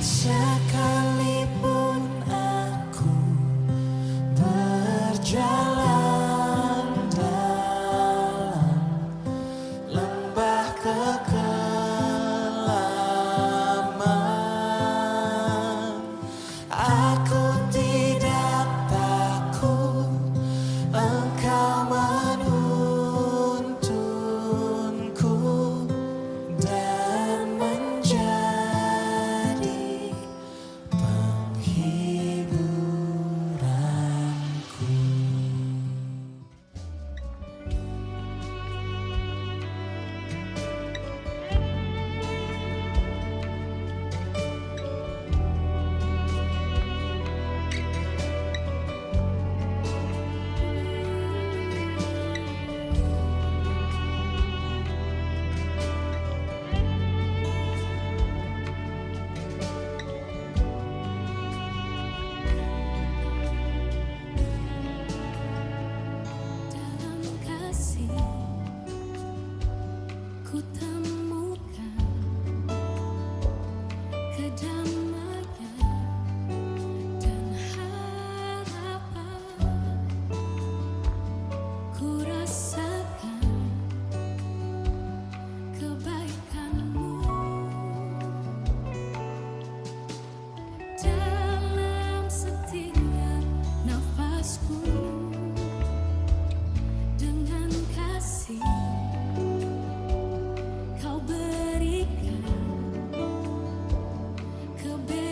Sekalipun aku berjalan dalam lembah kekelaman, aku tidak takut. Engkau menuntunku dan menjadi penghiburanku. Dalam kasih ku temukan kedamaian dan harapan. Ku rasakan kebaikan-Mu dalam setiap nafasku. Dengan kasih Kau berikan kebebasan.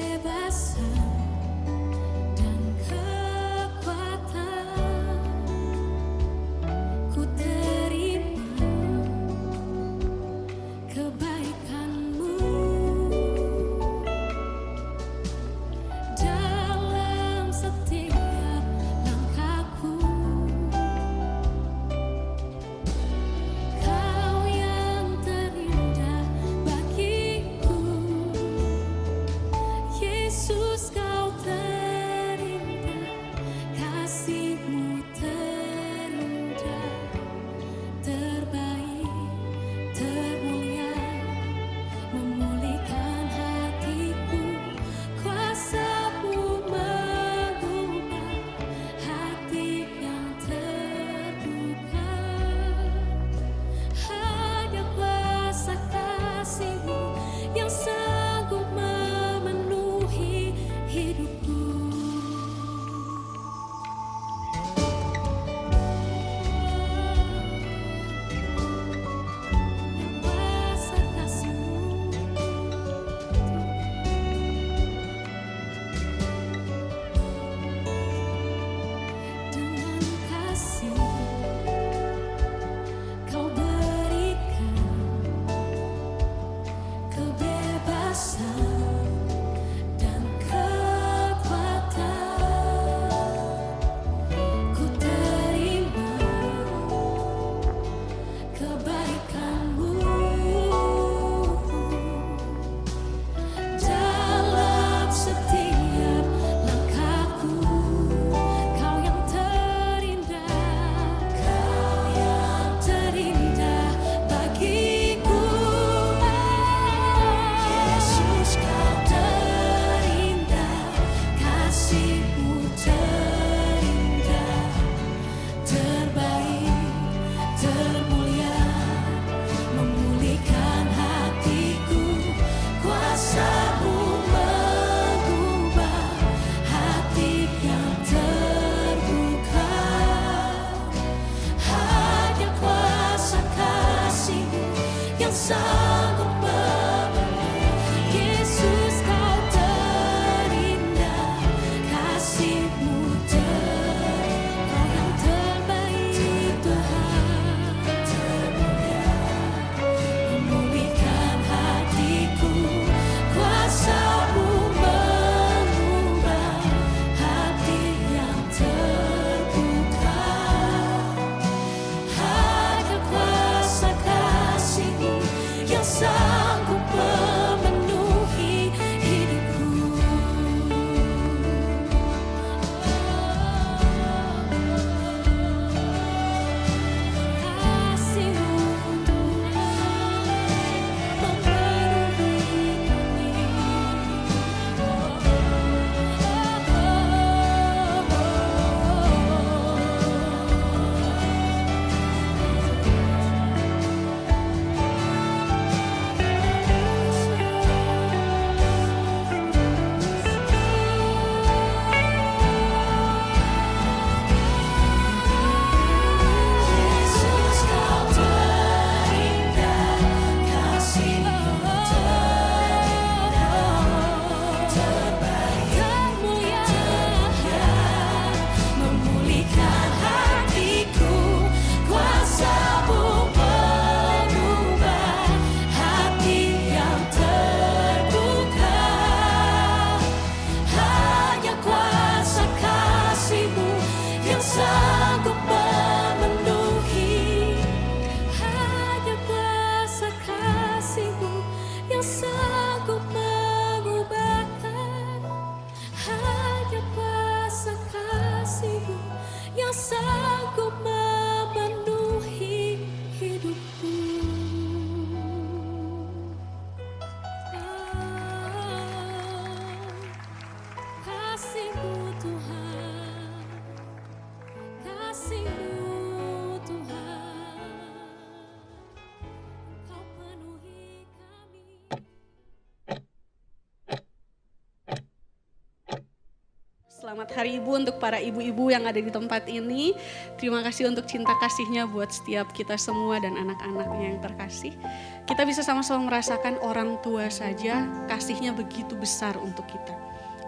Selamat Hari Ibu untuk para ibu-ibu yang ada di tempat ini. Terima kasih untuk cinta kasihnya buat setiap kita semua dan anak-anaknya yang terkasih. Kita bisa sama-sama merasakan orang tua saja kasihnya begitu besar untuk kita.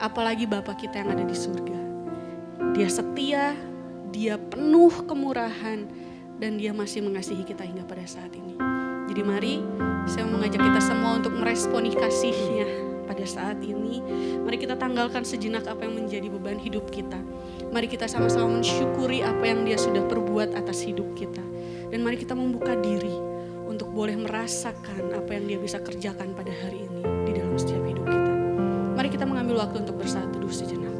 Apalagi Bapa kita yang ada di surga. Dia setia, dia penuh kemurahan, dan dia masih mengasihi kita hingga pada saat ini. Jadi mari saya mengajak kita semua untuk meresponi kasihnya pada saat ini. Mari kita tanggalkan sejenak apa yang menjadi beban hidup kita. Mari kita sama-sama mensyukuri apa yang dia sudah perbuat atas hidup kita. Dan mari kita membuka diri untuk boleh merasakan apa yang dia bisa kerjakan pada hari ini di dalam setiap hidup kita. Mari kita mengambil waktu untuk bersaat teduh sejenak.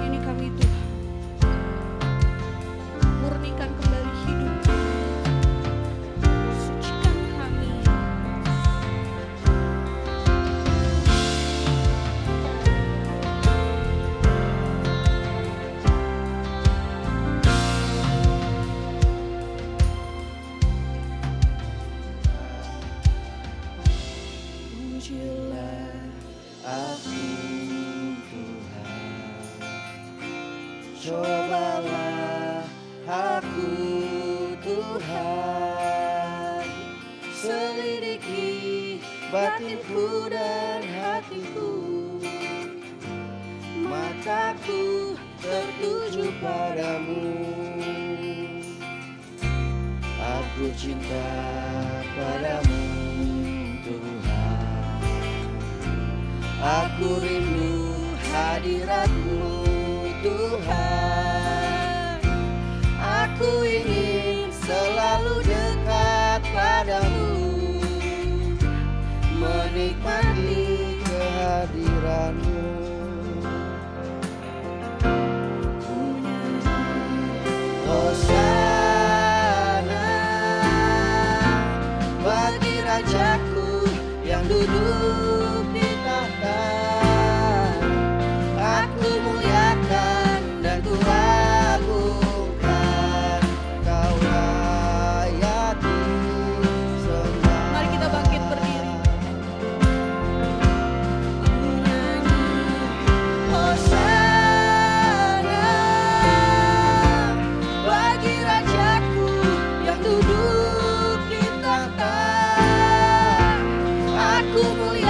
Ini kami Tuhan, murnikan kembali hidup kami, sucikan kami. Pujilah aku Tuhan, cobalah aku Tuhan, selidiki batinku dan hatiku, mataku tertuju padamu. Aku cinta padamu Tuhan, aku rindu hadirat-Mu Tuhan. Aku ingin selalu dekat padamu, menikmati kehadiran-Mu. Hosana bagi Rajaku yang duduk di tahta. Aku muliakan dan ku agungkan, Kau hayati sembah. Mari kita bangkit berdiri. Hosana bagi Rajaku yang duduk di tahta. Aku muliakan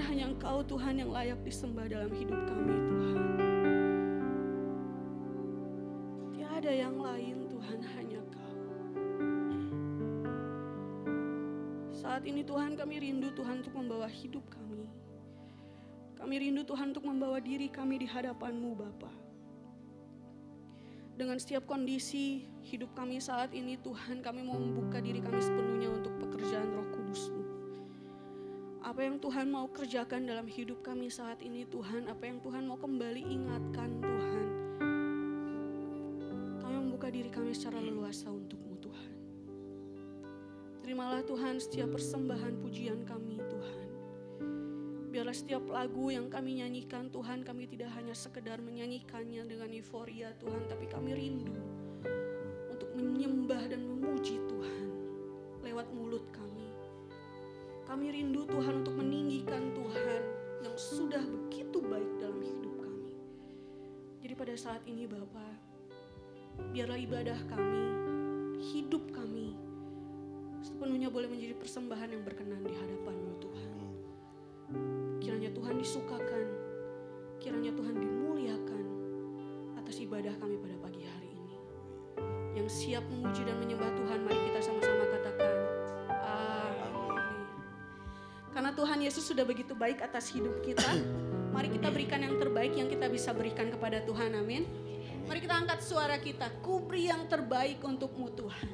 Karena hanya Engkau Tuhan yang layak disembah dalam hidup kami Tuhan. Tiada yang lain Tuhan, hanya Kau. Saat ini Tuhan kami rindu Tuhan untuk membawa hidup kami. Kami rindu Tuhan untuk membawa diri kami di hadapan-Mu Bapa. Dengan setiap kondisi hidup kami saat ini Tuhan, kami mau membuka diri kami sepenuhnya untuk pekerjaan Roh Kudus-Mu. Apa yang Tuhan mau kerjakan dalam hidup kami saat ini Tuhan, apa yang Tuhan mau kembali ingatkan Tuhan. Kami membuka diri kami secara leluasa untuk-Mu Tuhan. Terimalah Tuhan setiap persembahan pujian kami Tuhan. Biarlah setiap lagu yang kami nyanyikan Tuhan, kami tidak hanya sekedar menyanyikannya dengan euforia Tuhan, tapi kami rindu untuk menyembah dan memuji Tuhan lewat mulut kami. Kami rindu Tuhan untuk meninggikan Tuhan yang sudah begitu baik dalam hidup kami. Jadi pada saat ini Bapa, biarlah ibadah kami, hidup kami sepenuhnya boleh menjadi persembahan yang berkenan di hadapan-Mu Tuhan. Kiranya Tuhan disukakan, kiranya Tuhan dimuliakan atas ibadah kami pada pagi hari ini. Yang siap memuji dan menyembah Tuhan, mari kita sama-sama katakan amin. Karena Tuhan Yesus sudah begitu baik atas hidup kita, mari kita berikan yang terbaik yang kita bisa berikan kepada Tuhan, amin. Mari kita angkat suara kita, ku beri yang terbaik untuk-Mu Tuhan.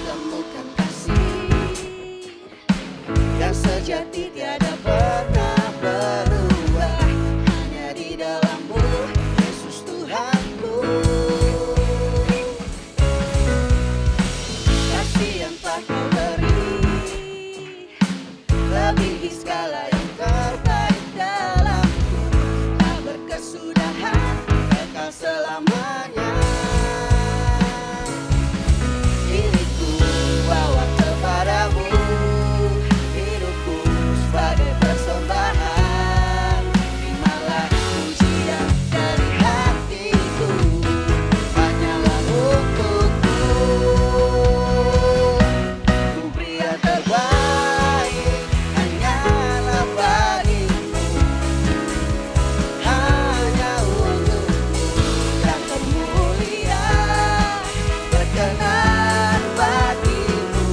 Temukan kasih yang sejati tiada pernah berubah, hanya di dalam-Mu Yesus Tuhanku. Kasih yang telah Kau beri lebihi segala yang terbaik dalamku, tak berkesudahan, kekal selamanya. Diriku bawa kepadamu, hidupku sebagai persembahan. Terimalah pujian dari hatiku, hanyalah untukmu. Ku beri yang terbaik, hanyalah bagimu, hanya untukmu yang termulia, berkenan bagimu.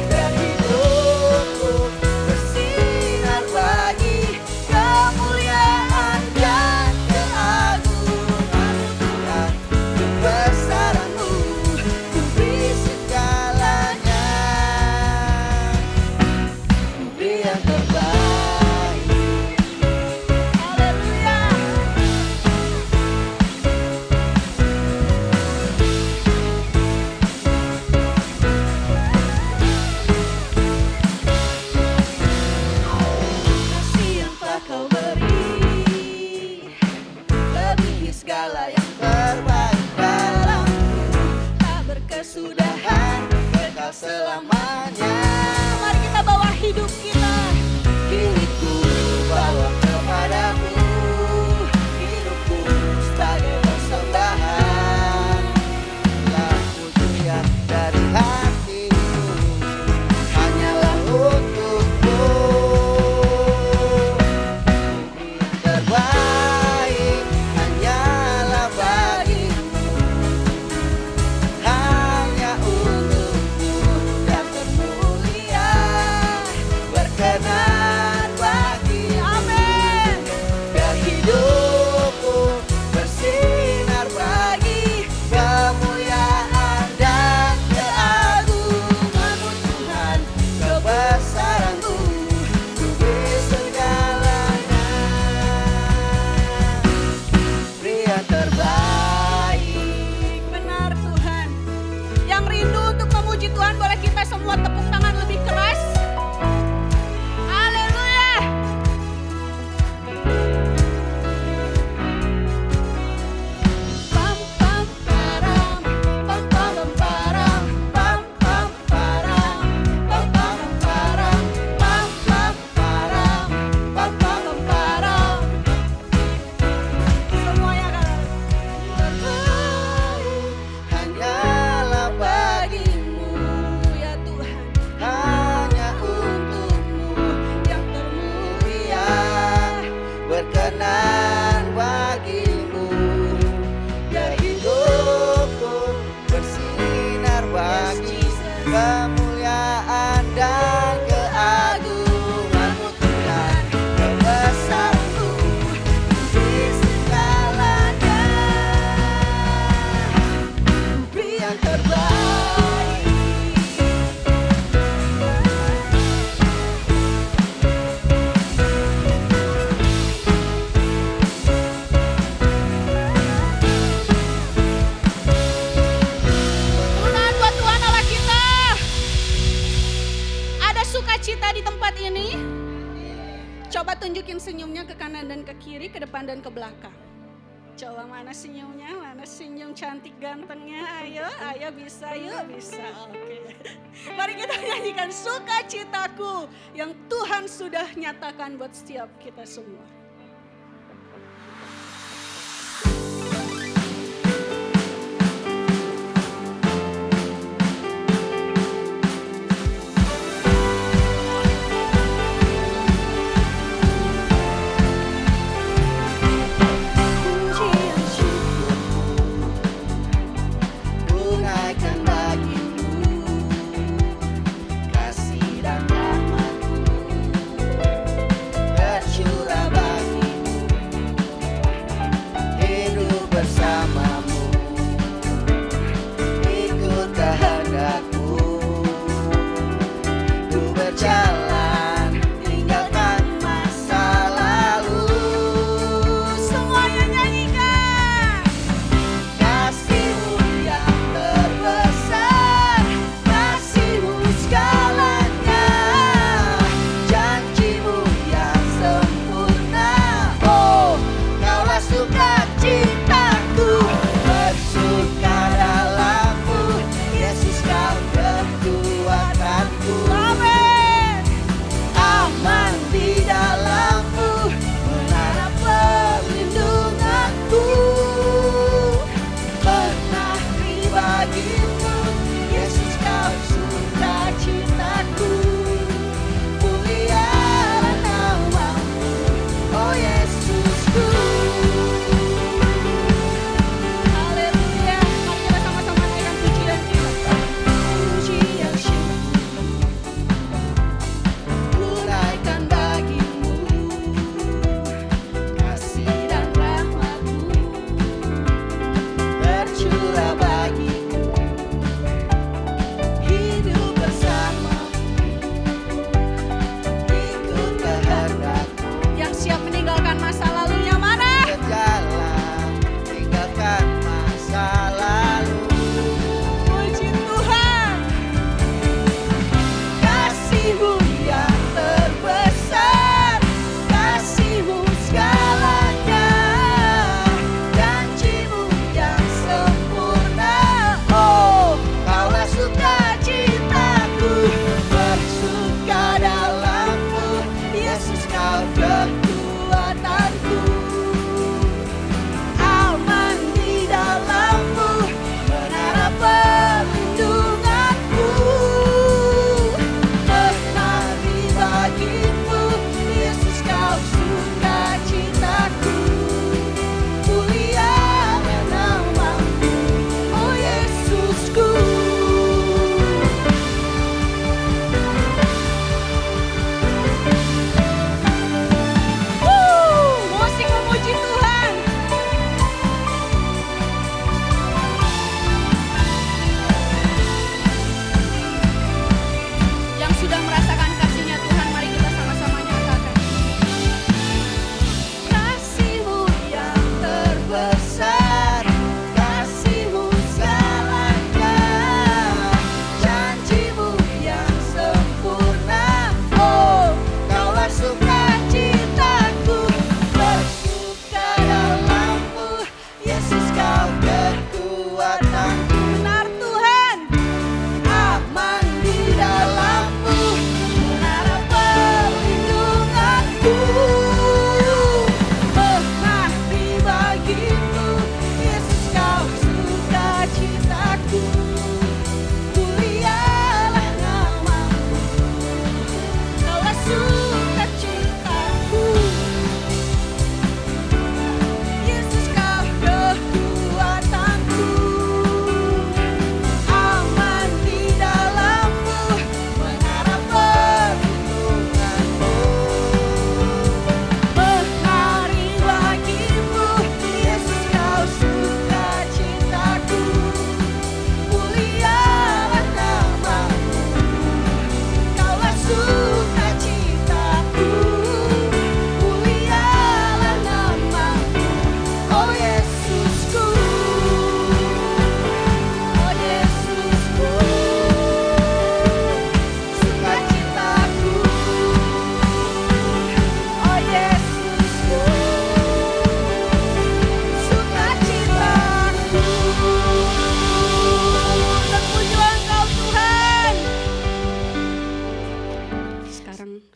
Dan hidupku bersinar bagi kemuliaan dan keagungan Tuhan. Kebesaran-Mu ku beri segalanya, ku beri yang terbaik. Haleluya. Kasih yang telah Kau beri lebihi segala yang terbaik dalamku, tak berkesudahan, kekal selamanya. Mari kita bawa hidup kita, diriku bawa kepadamu, hidupku sebagai persembahan. Lah pujian dari hatiku, hanyalah untukmu. Yang terbaik hanyalah bagimu, hanya untukmu yang termulia, berkenan bagi. Amin. Biar hidupku bersinar bagi kemuliaan dan keagungan-Mu Tuhan. Kebesaran-Mu ku beri segalanya, beri yang terbaik. Benar Tuhan. Yang rindu untuk memuji Tuhan, boleh kita semua tepuk tangan lebih keras. Haleluya. Pam pam param, pam pam param, pam pam param, pam pam kemuliaan dan keagungan-Mu Tuhan, kebesaran-Mu di segalanya. Beri yang terbaik. Kemuliaan buat Tuhan Allah kita. Ada sukacita di tempat ini. Coba tunjukin senyumnya ke kanan dan ke kiri, ke depan dan ke belakang. Coba mana senyumnya, mana senyum cantik gantengnya. Ayo bisa, yuk bisa. Oke. Mari kita nyanyikan sukacitaku yang Tuhan sudah nyatakan buat setiap kita semua. Pujian syukurku ku naikkan bagimu, kasih dan rahmat-Mu tercurah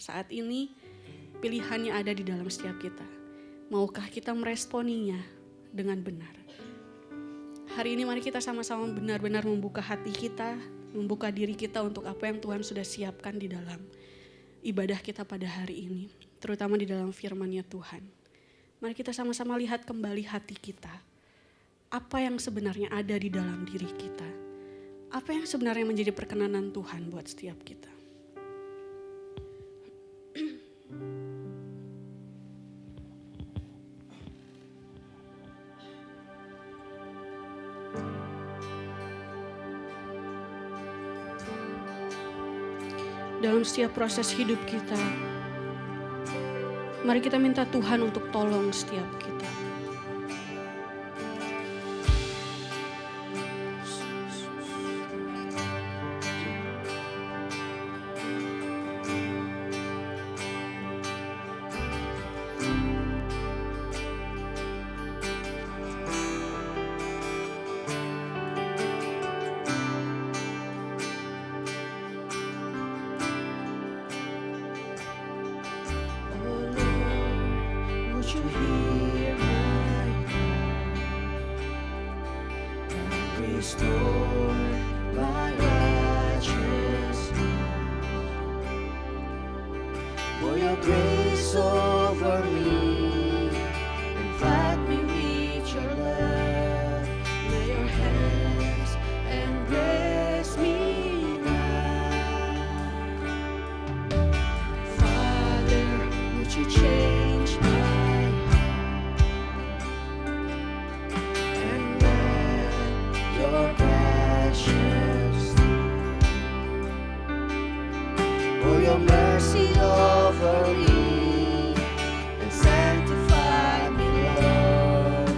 Saat ini pilihannya ada di dalam setiap kita. Maukah kita meresponinya dengan benar? Hari ini mari kita sama-sama benar-benar membuka hati kita, membuka diri kita untuk apa yang Tuhan sudah siapkan di dalam ibadah kita pada hari ini, terutama di dalam firman-Nya Tuhan. Mari kita sama-sama lihat kembali hati kita. Apa yang sebenarnya ada di dalam diri kita? Apa yang sebenarnya menjadi perkenanan Tuhan buat setiap kita? Dalam setiap proses hidup kita, mari kita minta Tuhan untuk tolong setiap kita. Would you hear my cry and restore my righteousness? For your grace over me, invite me with your love. Lay your hands embrace me now. Father, would you change my your precious, for your mercy over me and sanctify me, Lord.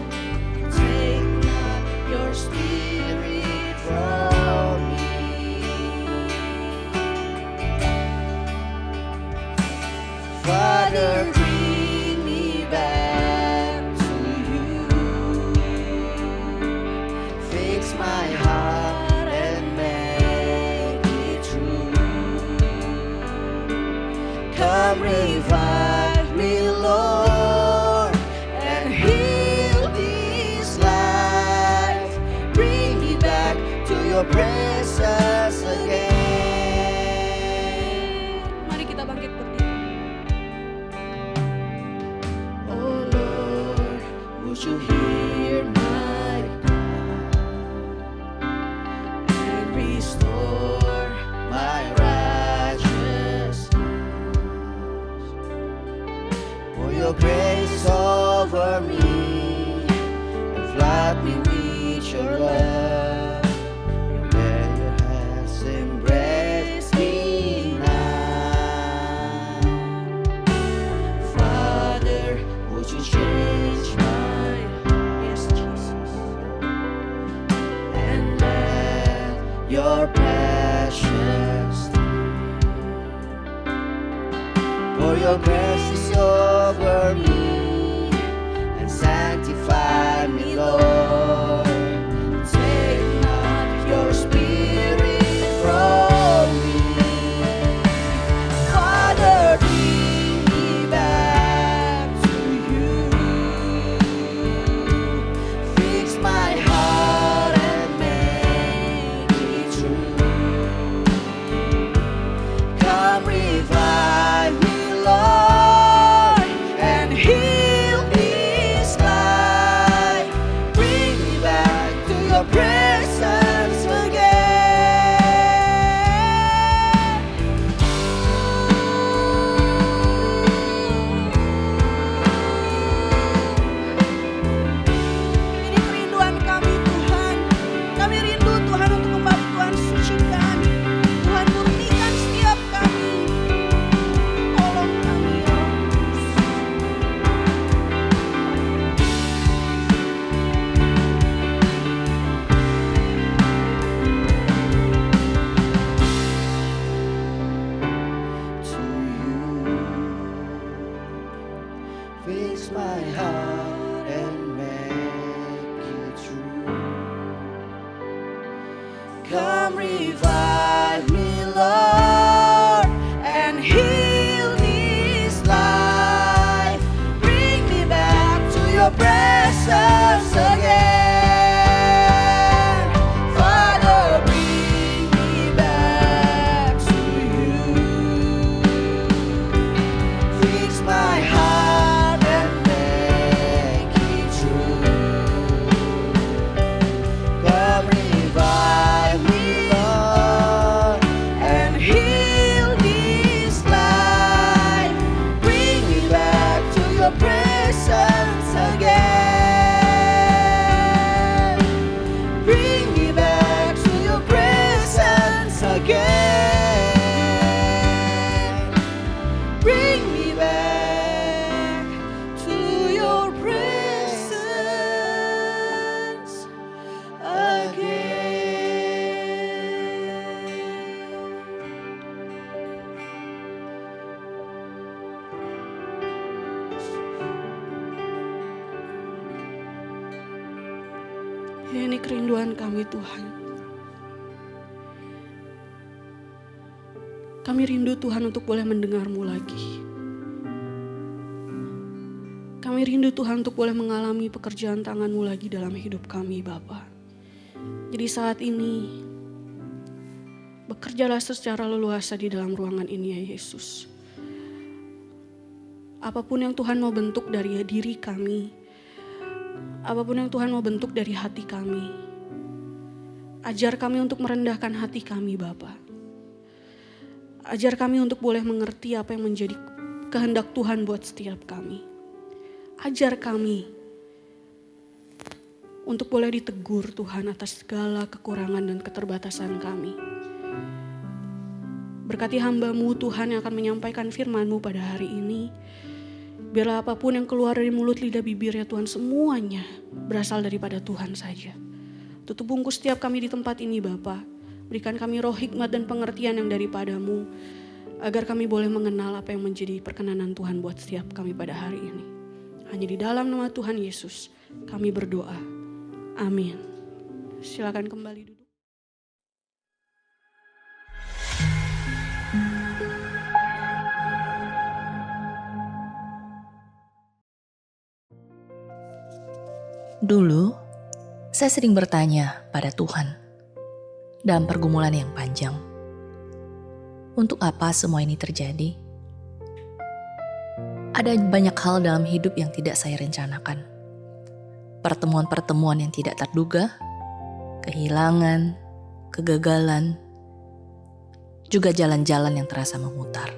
Take not your spirit from me. Father, bring me back to you. Fix my heart and make it true. Come revive me, Lord, and heal this life. Bring me back to your presence again. Mari kita bangkit berdiri. Oh Lord, would you hear my and restore my righteousness? For your grace over me and flood me with your love. Let your hands embrace me now. Father, would you change my heart? Yes, Jesus. And let your precious, for your grace is over me and sanctify me, Lord. Take not your spirit from me. Father, bring me back to you. Fix my heart and make it true. Come revive me, Lord, and kerinduan kami Tuhan. Kami rindu Tuhan untuk boleh mendengar-Mu lagi. Kami rindu Tuhan untuk boleh mengalami pekerjaan tangan-Mu lagi dalam hidup kami Bapa. Jadi saat ini, bekerjalah secara leluasa di dalam ruangan ini ya Yesus. Apapun yang Tuhan mau bentuk dari diri kami, apapun yang Tuhan mau bentuk dari hati kami, ajar kami untuk merendahkan hati kami Bapa. Ajar kami untuk boleh mengerti apa yang menjadi kehendak Tuhan buat setiap kami. Ajar kami untuk boleh ditegur Tuhan atas segala kekurangan dan keterbatasan kami. Berkati hamba-Mu Tuhan yang akan menyampaikan firman-Mu pada hari ini. Biarlah apapun yang keluar dari mulut lidah bibir ya Tuhan, semuanya berasal daripada Tuhan saja. Tutup bungkus setiap kami di tempat ini Bapa. Berikan kami roh hikmat dan pengertian yang daripada-Mu, agar kami boleh mengenal apa yang menjadi perkenanan Tuhan buat setiap kami pada hari ini. Hanya di dalam nama Tuhan Yesus kami berdoa. Amin. Silakan kembali duduk. Dulu, saya sering bertanya pada Tuhan dalam pergumulan yang panjang, untuk apa semua ini terjadi? Ada banyak hal dalam hidup yang tidak saya rencanakan. Pertemuan-pertemuan yang tidak terduga, kehilangan, kegagalan, juga jalan-jalan yang terasa memutar.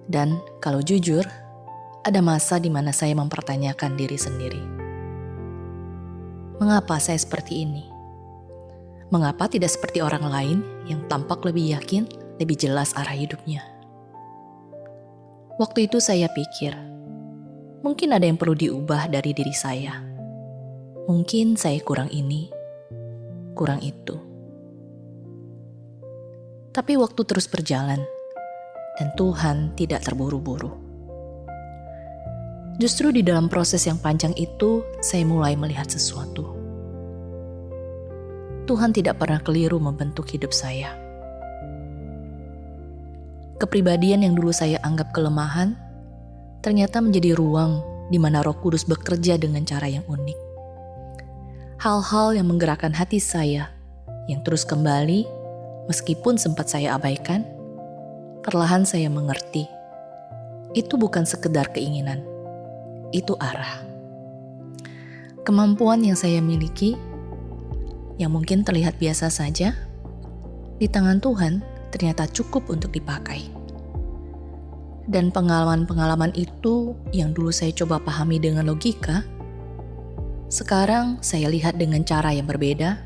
Dan kalau jujur, ada masa di mana saya mempertanyakan diri sendiri. Mengapa saya seperti ini? Mengapa tidak seperti orang lain yang tampak lebih yakin, lebih jelas arah hidupnya? Waktu itu saya pikir, mungkin ada yang perlu diubah dari diri saya. Mungkin saya kurang ini, kurang itu. Tapi waktu terus berjalan, dan Tuhan tidak terburu-buru. Justru di dalam proses yang panjang itu, saya mulai melihat sesuatu. Tuhan tidak pernah keliru membentuk hidup saya. Kepribadian yang dulu saya anggap kelemahan, ternyata menjadi ruang di mana Roh Kudus bekerja dengan cara yang unik. Hal-hal yang menggerakkan hati saya, yang terus kembali, meskipun sempat saya abaikan, perlahan saya mengerti. Itu bukan sekedar keinginan, itu arah. Kemampuan yang saya miliki, yang mungkin terlihat biasa saja, di tangan Tuhan ternyata cukup untuk dipakai. Dan pengalaman-pengalaman itu yang dulu saya coba pahami dengan logika, sekarang saya lihat dengan cara yang berbeda,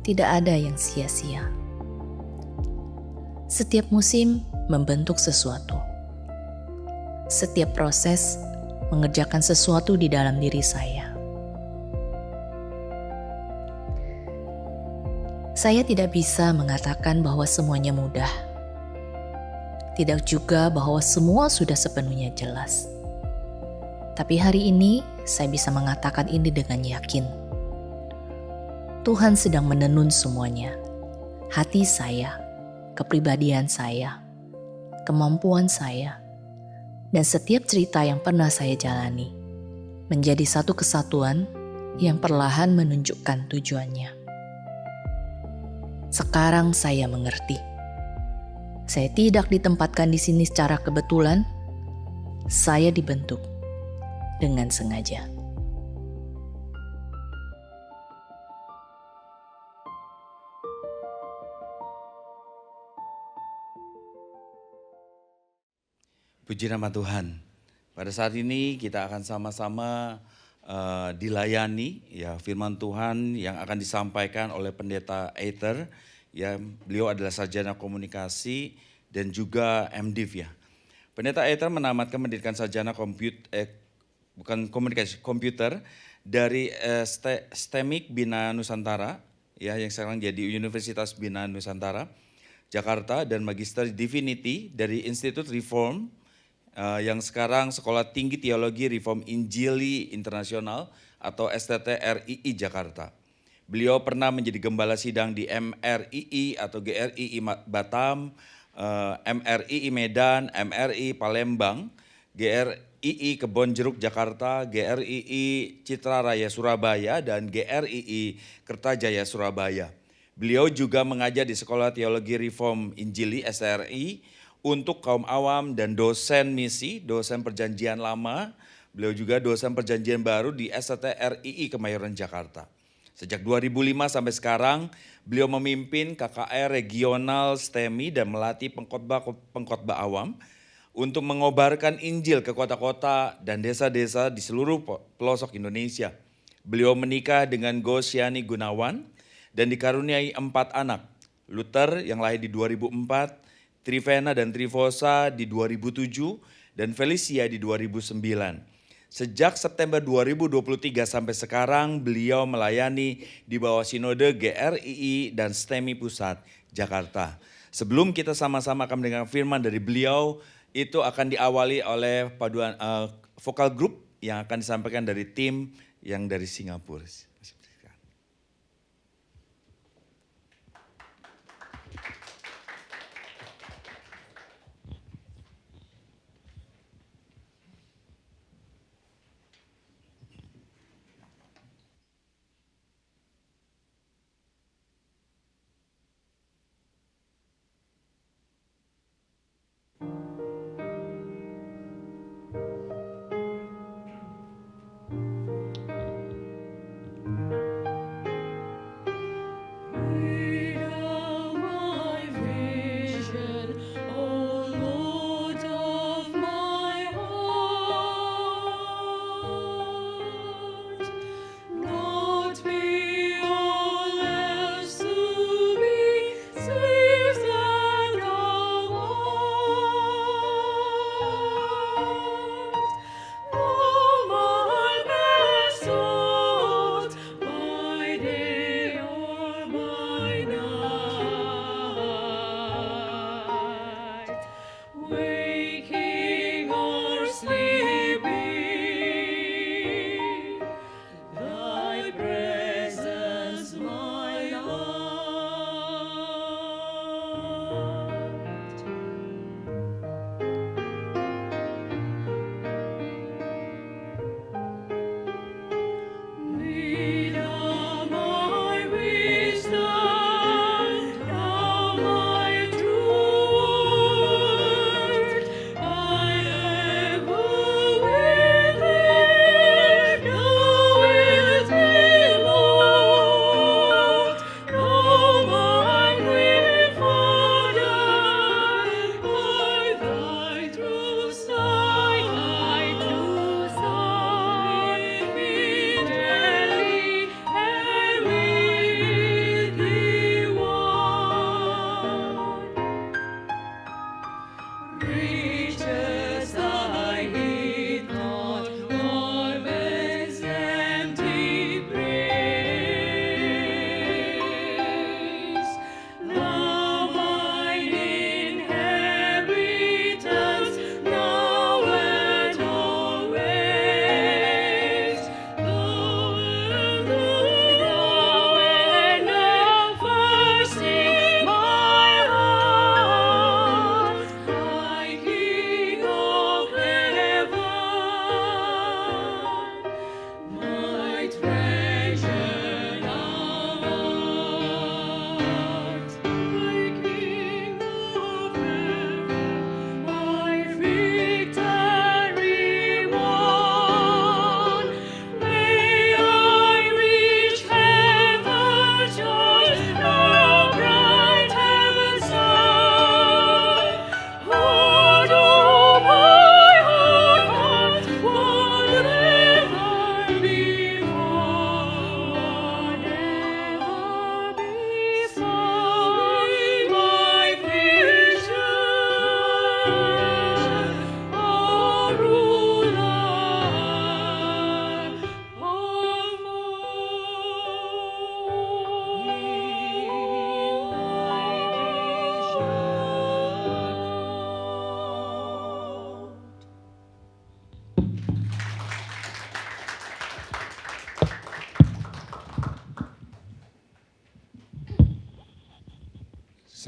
tidak ada yang sia-sia. Setiap musim membentuk sesuatu. Setiap proses mengerjakan sesuatu di dalam diri saya. Saya tidak bisa mengatakan bahwa semuanya mudah. Tidak juga bahwa semua sudah sepenuhnya jelas. Tapi hari ini saya bisa mengatakan ini dengan yakin. Tuhan sedang menenun semuanya. Hati saya, kepribadian saya, kemampuan saya, dan setiap cerita yang pernah saya jalani menjadi satu kesatuan yang perlahan menunjukkan tujuannya. Sekarang saya mengerti. Saya tidak ditempatkan di sini secara kebetulan. Saya dibentuk dengan sengaja. Puji nama Tuhan. Pada saat ini kita akan sama-sama dilayani ya firman Tuhan yang akan disampaikan oleh Pendeta Ether. Ya, beliau adalah sarjana komunikasi dan juga MDiv ya. Pendeta Ether menamatkan pendidikan sarjana komputer dari STEMIK Bina Nusantara ya yang sekarang jadi Universitas Bina Nusantara Jakarta, dan Magister Divinity dari Institut Reform yang sekarang Sekolah Tinggi Teologi Reform Injili Internasional atau STT RII Jakarta. Beliau pernah menjadi gembala sidang di MRII atau GRII Batam, MRII Medan, MRI Palembang, GRII Kebonjeruk Jakarta, GRII Citra Raya Surabaya, dan GRII Kertajaya Surabaya. Beliau juga mengajar di Sekolah Teologi Reform Injili SRI untuk kaum awam dan dosen misi, dosen perjanjian lama. Beliau juga dosen perjanjian baru di STT RII Kemayoran Jakarta. Sejak 2005 sampai sekarang, beliau memimpin KKR regional STEMI dan melatih pengkhotbah awam untuk mengobarkan Injil ke kota-kota dan desa-desa di seluruh pelosok Indonesia. Beliau menikah dengan Gosiani Gunawan dan dikaruniai 4 anak. Luther yang lahir di 2004, Trivena dan Trifosa di 2007, dan Felicia di 2009. Sejak September 2023 sampai sekarang beliau melayani di bawah Sinode GRII dan STEMI Pusat Jakarta. Sebelum kita sama-sama akan mendengar firman dari beliau, itu akan diawali oleh paduan vokal group yang akan disampaikan dari tim yang dari Singapura.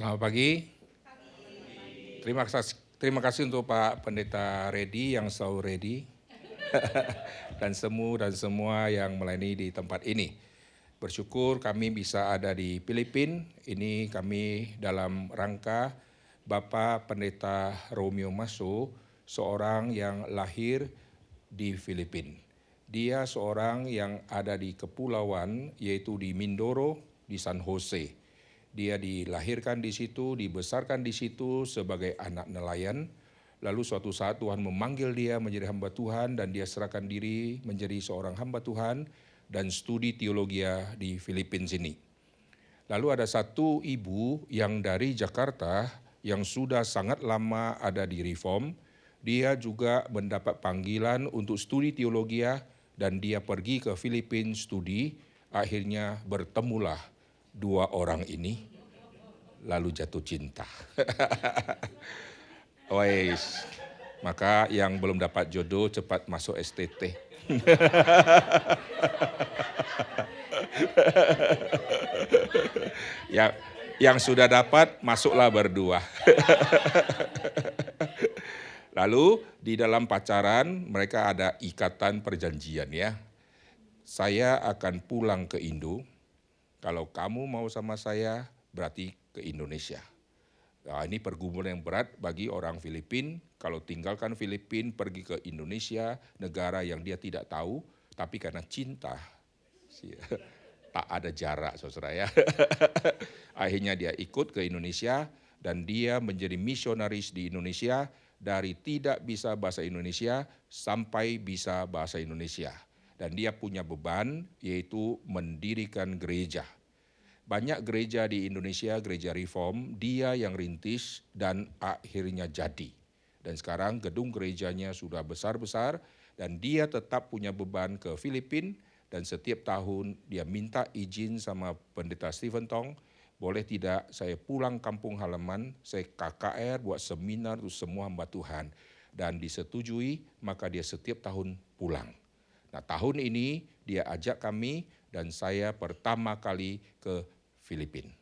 Selamat pagi. Terima kasih untuk Pak Pendeta Redi yang selalu ready dan semua yang melayani di tempat ini. Bersyukur kami bisa ada di Filipina. Ini kami dalam rangka Bapak Pendeta Romeo Maso, seorang yang lahir di Filipina. Dia seorang yang ada di kepulauan, yaitu di Mindoro, di San Jose. Dia dilahirkan di situ, dibesarkan di situ sebagai anak nelayan. Lalu suatu saat Tuhan memanggil dia menjadi hamba Tuhan dan dia serahkan diri menjadi seorang hamba Tuhan dan studi teologi di Filipina sini. Lalu ada satu ibu yang dari Jakarta yang sudah sangat lama ada di Reform. Dia juga mendapat panggilan untuk studi teologi dan dia pergi ke Filipina studi. Akhirnya bertemulah dua orang ini, lalu jatuh cinta. Wais, maka yang belum dapat jodoh cepat masuk STT. Yang sudah dapat masuklah berdua. Lalu di dalam pacaran mereka ada ikatan perjanjian ya. Saya akan pulang ke Indo. Kalau kamu mau sama saya, berarti ke Indonesia. Nah, ini pergumulan yang berat bagi orang Filipina. Kalau tinggalkan Filipina, pergi ke Indonesia, negara yang dia tidak tahu, tapi karena cinta, tak ada jarak, saudara ya. Akhirnya dia ikut ke Indonesia, dan dia menjadi misionaris di Indonesia, dari tidak bisa bahasa Indonesia, sampai bisa bahasa Indonesia. Dan dia punya beban, yaitu mendirikan gereja. Banyak gereja di Indonesia, gereja Reform, dia yang rintis dan akhirnya jadi. Dan sekarang gedung gerejanya sudah besar-besar dan dia tetap punya beban ke Filipina dan setiap tahun dia minta izin sama Pendeta Stephen Tong, boleh tidak saya pulang kampung halaman, saya KKR buat seminar untuk semua hamba Tuhan. Dan disetujui, maka dia setiap tahun pulang. Nah, tahun ini dia ajak kami dan saya pertama kali ke Filipina.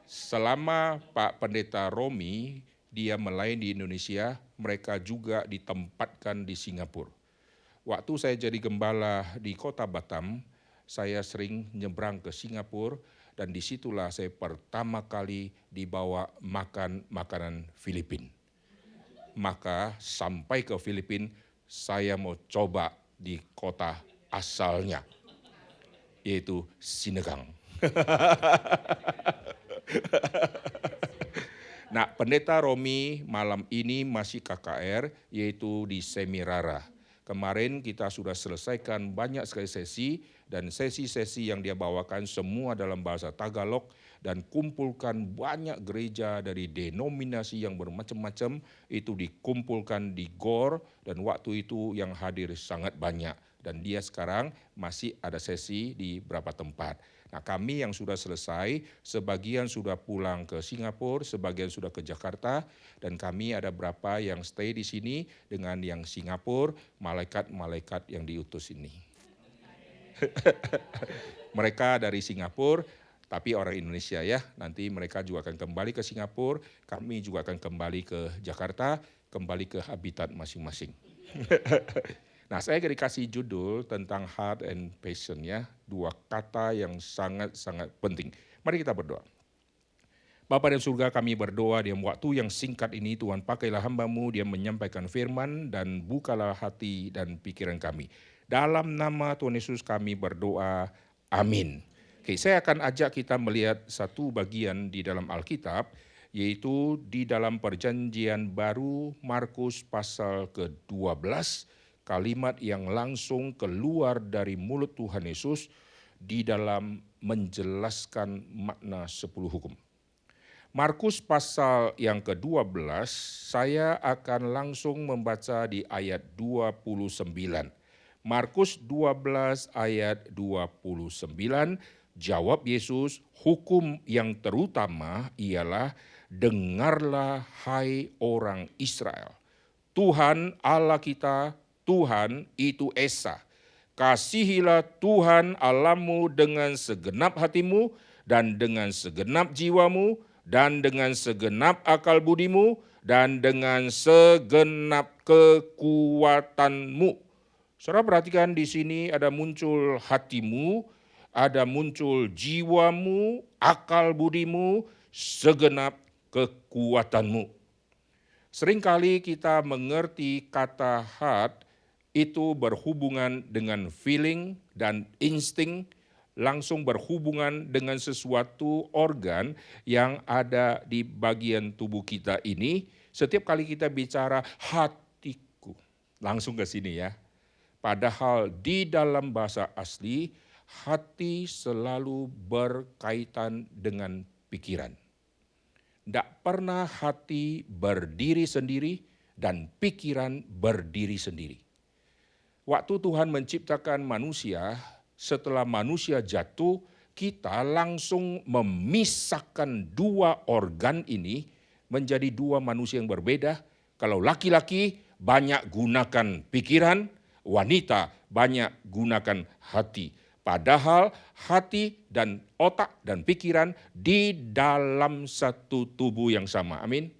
Selama Pak Pendeta Romi dia melayani di Indonesia, mereka juga ditempatkan di Singapura. Waktu saya jadi gembala di kota Batam, saya sering nyebrang ke Singapura dan disitulah saya pertama kali dibawa makan makanan Filipina. Maka sampai ke Filipina, saya mau coba di kota asalnya, yaitu Sinigang. Nah, Pendeta Romi malam ini masih KKR, yaitu di Semirara. Kemarin kita sudah selesaikan banyak sekali sesi, dan sesi-sesi yang dia bawakan semua dalam bahasa Tagalog, dan kumpulkan banyak gereja dari denominasi yang bermacam-macam, itu dikumpulkan di GOR, dan waktu itu yang hadir sangat banyak. Dan dia sekarang masih ada sesi di beberapa tempat. Nah, kami yang sudah selesai, sebagian sudah pulang ke Singapura, sebagian sudah ke Jakarta, dan kami ada berapa yang stay di sini dengan yang Singapura, malaikat-malaikat yang diutus ini. Mereka dari Singapura, tapi orang Indonesia ya, nanti mereka juga akan kembali ke Singapura, kami juga akan kembali ke Jakarta, kembali ke habitat masing-masing. Nah, saya dikasih judul tentang heart and passion ya, dua kata yang sangat-sangat penting. Mari kita berdoa. Bapa di surga, kami berdoa di waktu yang singkat ini, Tuhan pakailah hamba-Mu, dia menyampaikan firman dan bukalah hati dan pikiran kami. Dalam nama Tuhan Yesus kami berdoa, amin. Oke, saya akan ajak kita melihat satu bagian di dalam Alkitab, yaitu di dalam Perjanjian Baru Markus pasal ke-12, kalimat yang langsung keluar dari mulut Tuhan Yesus di dalam menjelaskan makna 10 hukum. Markus pasal yang ke-12, saya akan langsung membaca di ayat 29. Markus 12 ayat 29, jawab Yesus, hukum yang terutama ialah, dengarlah hai orang Israel. Tuhan Allah kita, Tuhan itu Esa. Kasihilah Tuhan Allahmu dengan segenap hatimu, dan dengan segenap jiwamu, dan dengan segenap akal budimu, dan dengan segenap kekuatanmu. Saudara perhatikan di sini ada muncul hatimu, ada muncul jiwamu, akal budimu, segenap kekuatanmu. Seringkali kita mengerti kata heart itu berhubungan dengan feeling dan insting, langsung berhubungan dengan sesuatu organ yang ada di bagian tubuh kita ini. Setiap kali kita bicara hatiku, langsung ke sini ya. Padahal di dalam bahasa asli, hati selalu berkaitan dengan pikiran. Tidak pernah hati berdiri sendiri dan pikiran berdiri sendiri. Waktu Tuhan menciptakan manusia, setelah manusia jatuh, kita langsung memisahkan dua organ ini menjadi dua manusia yang berbeda. Kalau laki-laki banyak gunakan pikiran, wanita banyak gunakan hati. Padahal hati dan otak dan pikiran di dalam satu tubuh yang sama. Amin.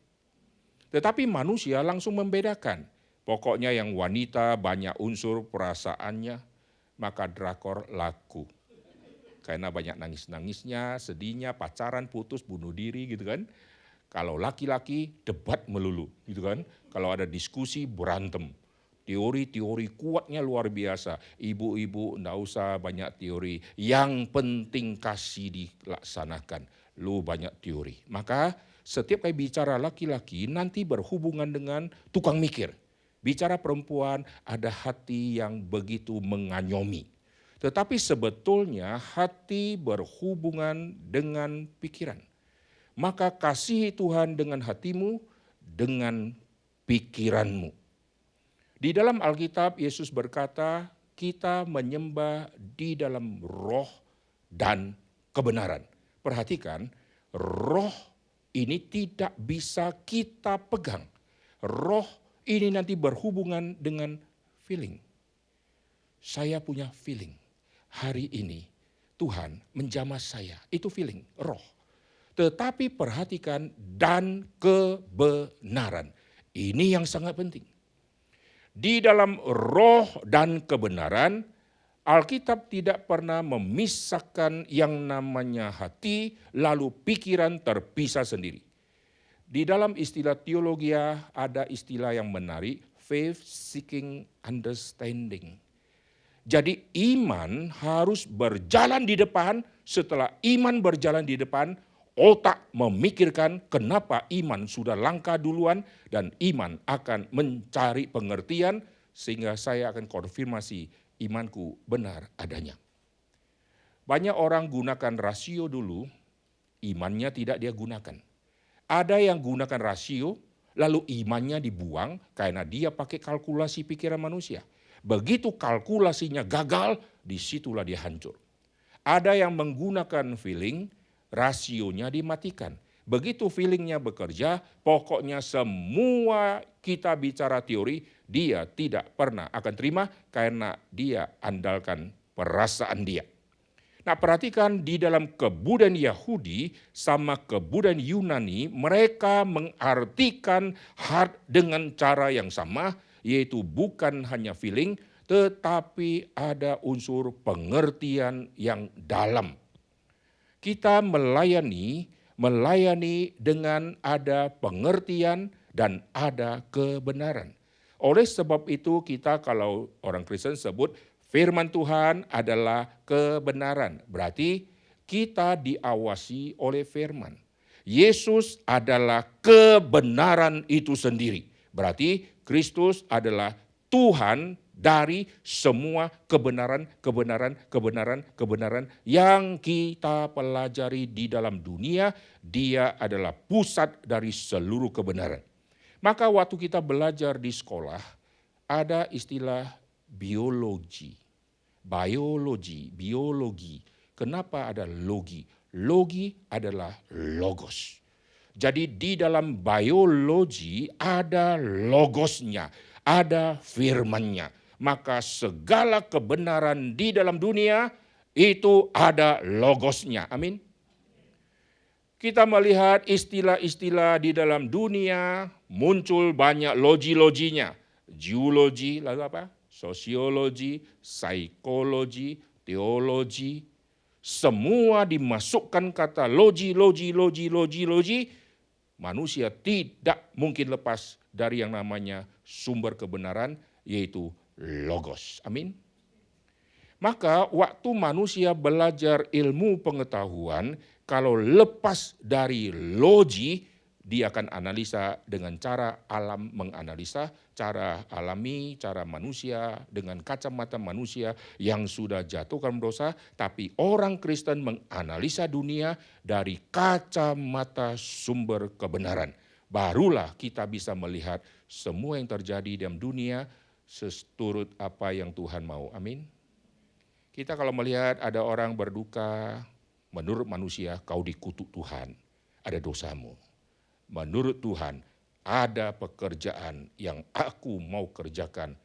Tetapi manusia langsung membedakan. Pokoknya yang wanita banyak unsur perasaannya, maka drakor laku. Karena banyak nangis-nangisnya, sedihnya, pacaran, putus, bunuh diri gitu kan. Kalau laki-laki debat melulu gitu kan. Kalau ada diskusi berantem. Teori-teori kuatnya luar biasa. Ibu-ibu enggak usah banyak teori. Yang penting kasih dilaksanakan. Lu banyak teori. Maka setiap kali bicara laki-laki nanti berhubungan dengan tukang mikir. Bicara perempuan ada hati yang begitu menganyomi. Tetapi sebetulnya hati berhubungan dengan pikiran. Maka kasihi Tuhan dengan hatimu, dengan pikiranmu. Di dalam Alkitab Yesus berkata, kita menyembah di dalam roh dan kebenaran. Perhatikan, roh ini tidak bisa kita pegang. Roh ini nanti berhubungan dengan feeling. Saya punya feeling. Hari ini Tuhan menjamah saya. Itu feeling, roh. Tetapi perhatikan dan kebenaran. Ini yang sangat penting. Di dalam roh dan kebenaran, Alkitab tidak pernah memisahkan yang namanya hati, lalu pikiran terpisah sendiri. Di dalam istilah teologi ada istilah yang menarik, faith seeking understanding. Jadi iman harus berjalan di depan, setelah iman berjalan di depan, otak memikirkan kenapa iman sudah langkah duluan dan iman akan mencari pengertian sehingga saya akan konfirmasi imanku benar adanya. Banyak orang gunakan rasio dulu, imannya tidak dia gunakan. Ada yang gunakan rasio, lalu imannya dibuang karena dia pakai kalkulasi pikiran manusia. Begitu kalkulasinya gagal, disitulah dia hancur. Ada yang menggunakan feeling, rasionya dimatikan. Begitu feelingnya bekerja, pokoknya semua kita bicara teori, dia tidak pernah akan terima karena dia andalkan perasaan dia. Nah perhatikan di dalam kebudayaan Yahudi sama kebudayaan Yunani, mereka mengartikan heart dengan cara yang sama, yaitu bukan hanya feeling, tetapi ada unsur pengertian yang dalam. Kita melayani dengan ada pengertian dan ada kebenaran. Oleh sebab itu kita kalau orang Kristen sebut firman Tuhan adalah kebenaran. Berarti kita diawasi oleh firman. Yesus adalah kebenaran itu sendiri. Berarti Kristus adalah Tuhan dari semua kebenaran yang kita pelajari di dalam dunia. Dia adalah pusat dari seluruh kebenaran. Maka waktu kita belajar di sekolah, ada istilah biologi. Kenapa ada logi? Logi adalah logos. Jadi di dalam biologi ada logosnya, ada firmannya. Maka segala kebenaran di dalam dunia itu ada logosnya. Amin. Kita melihat istilah-istilah di dalam dunia, muncul banyak logi-loginya. Geologi, lalu apa? Sosiologi, psikologi, teologi. Semua dimasukkan kata logi. Manusia tidak mungkin lepas dari yang namanya sumber kebenaran, yaitu logos. Amin. Maka waktu manusia belajar ilmu pengetahuan, kalau lepas dari logi, dia akan analisa dengan cara alam menganalisa, cara alami, cara manusia, dengan kacamata manusia yang sudah jatuhkan dosa. Tapi orang Kristen menganalisa dunia dari kacamata sumber kebenaran. Barulah kita bisa melihat semua yang terjadi dalam dunia seturut apa yang Tuhan mau. Amin. Kita kalau melihat ada orang berduka, menurut manusia kau dikutuk Tuhan, ada dosamu. Menurut Tuhan ada pekerjaan yang aku mau kerjakan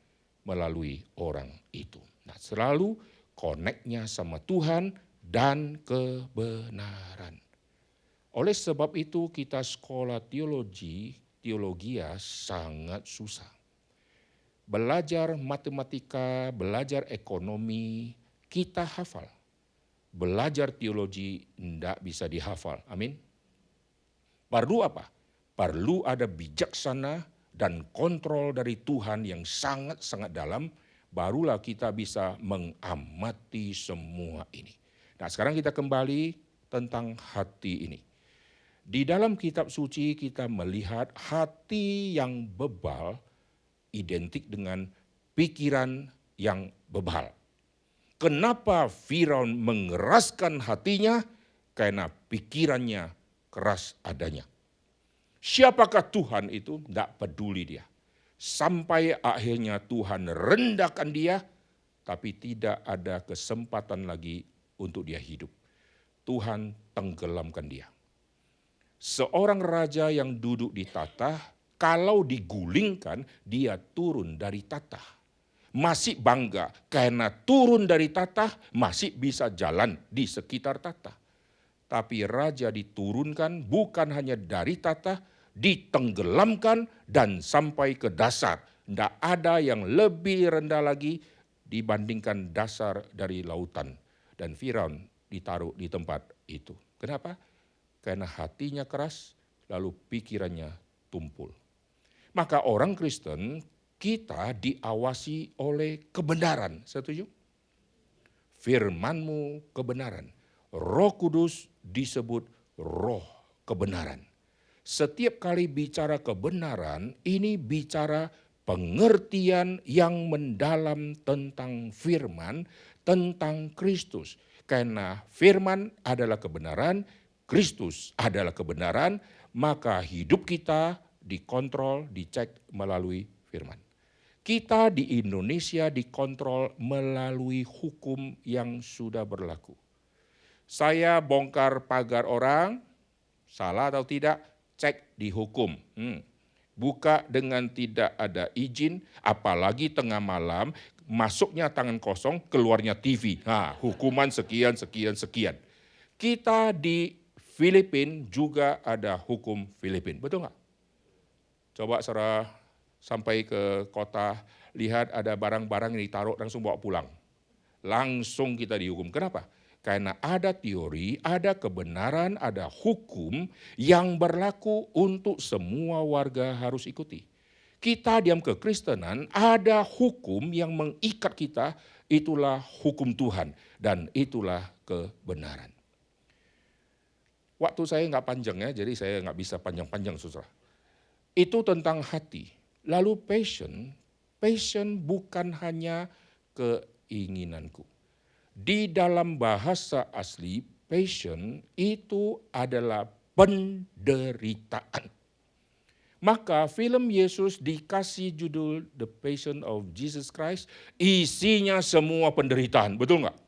melalui orang itu. Nah, selalu koneknya sama Tuhan dan kebenaran. Oleh sebab itu kita sekolah teologia sangat susah. Belajar matematika, belajar ekonomi, kita hafal. Belajar teologi tidak bisa dihafal. Amin. Perlu apa? Perlu ada bijaksana dan kontrol dari Tuhan yang sangat-sangat dalam. Barulah kita bisa mengamati semua ini. Nah, sekarang kita kembali tentang hati ini. Di dalam kitab suci kita melihat hati yang bebal identik dengan pikiran yang bebal. Kenapa Firaun mengeraskan hatinya? Karena pikirannya keras adanya. Siapakah Tuhan itu? Tidak peduli dia. Sampai akhirnya Tuhan rendahkan dia, tapi tidak ada kesempatan lagi untuk dia hidup. Tuhan tenggelamkan dia. Seorang raja yang duduk di tatah, kalau digulingkan dia turun dari tatah. Masih bangga karena turun dari tatah masih bisa jalan di sekitar tatah. Tapi raja diturunkan bukan hanya dari tatah, ditenggelamkan dan sampai ke dasar. Tidak ada yang lebih rendah lagi dibandingkan dasar dari lautan. Dan Firaun ditaruh di tempat itu. Kenapa? Karena hatinya keras, lalu pikirannya tumpul. Maka orang Kristen, kita diawasi oleh kebenaran. Setuju? Firman-Mu kebenaran. Roh Kudus disebut roh kebenaran. Setiap kali bicara kebenaran, ini bicara pengertian yang mendalam tentang firman, tentang Kristus. Karena firman adalah kebenaran, Kristus adalah kebenaran, maka hidup kita dikontrol, dicek melalui firman. Kita di Indonesia dikontrol melalui hukum yang sudah berlaku. Saya bongkar pagar orang, salah atau tidak, cek di hukum. Buka dengan tidak ada izin, apalagi tengah malam, masuknya tangan kosong, keluarnya TV. Nah, hukuman sekian. Kita di Filipina juga ada hukum Filipina, betul nggak? Coba saudara sampai ke kota, lihat ada barang-barang yang ditaruh, langsung bawa pulang. Langsung kita dihukum. Kenapa? Karena ada teori, ada kebenaran, ada hukum yang berlaku untuk semua warga harus ikuti. Kita diam kekristenan, ada hukum yang mengikat kita, itulah hukum Tuhan dan itulah kebenaran. Waktu saya nggak panjang ya, jadi saya nggak bisa panjang-panjang saudara. Itu tentang hati. Lalu passion bukan hanya keinginanku. Di dalam bahasa asli, passion itu adalah penderitaan. Maka film Yesus dikasih judul The Passion of Jesus Christ, isinya semua penderitaan, betul nggak?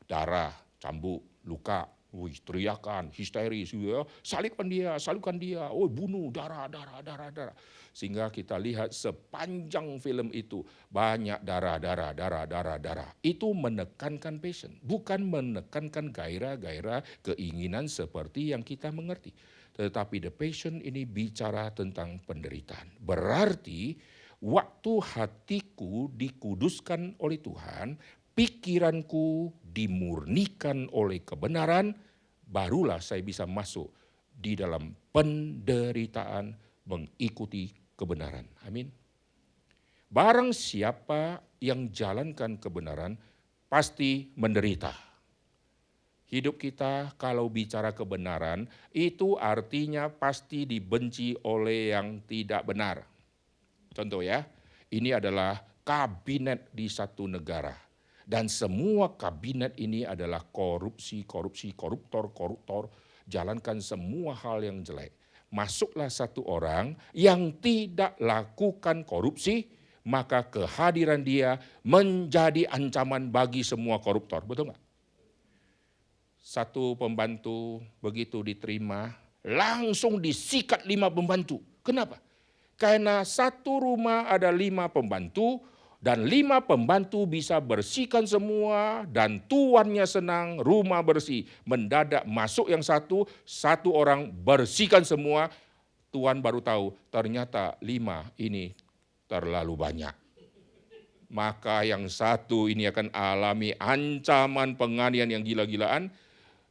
Darah, cambuk, luka, Wih, teriakan, histeris, ya. Salibkan dia, oh bunuh, darah. Sehingga kita lihat sepanjang film itu banyak darah. Itu menekankan passion, bukan menekankan gairah-gairah keinginan seperti yang kita mengerti. Tetapi the passion ini bicara tentang penderitaan. Berarti waktu hatiku dikuduskan oleh Tuhan, pikiranku dimurnikan oleh kebenaran, barulah saya bisa masuk di dalam penderitaan mengikuti kebenaran. Amin. Barang siapa yang jalankan kebenaran pasti menderita. Hidup kita kalau bicara kebenaran itu artinya pasti dibenci oleh yang tidak benar. Contoh ya, ini adalah kabinet di satu negara. Dan semua kabinet ini adalah koruptor, jalankan semua hal yang jelek. Masuklah satu orang yang tidak lakukan korupsi, maka kehadiran dia menjadi ancaman bagi semua koruptor. Betul nggak? Satu pembantu begitu diterima, langsung disikat 5 pembantu. Kenapa? Karena satu rumah ada 5 pembantu, dan 5 pembantu bisa bersihkan semua dan tuannya senang, rumah bersih. Mendadak masuk yang satu orang bersihkan semua, tuan baru tahu ternyata 5 ini terlalu banyak. Maka yang satu ini akan alami ancaman penganiayaan yang gila-gilaan.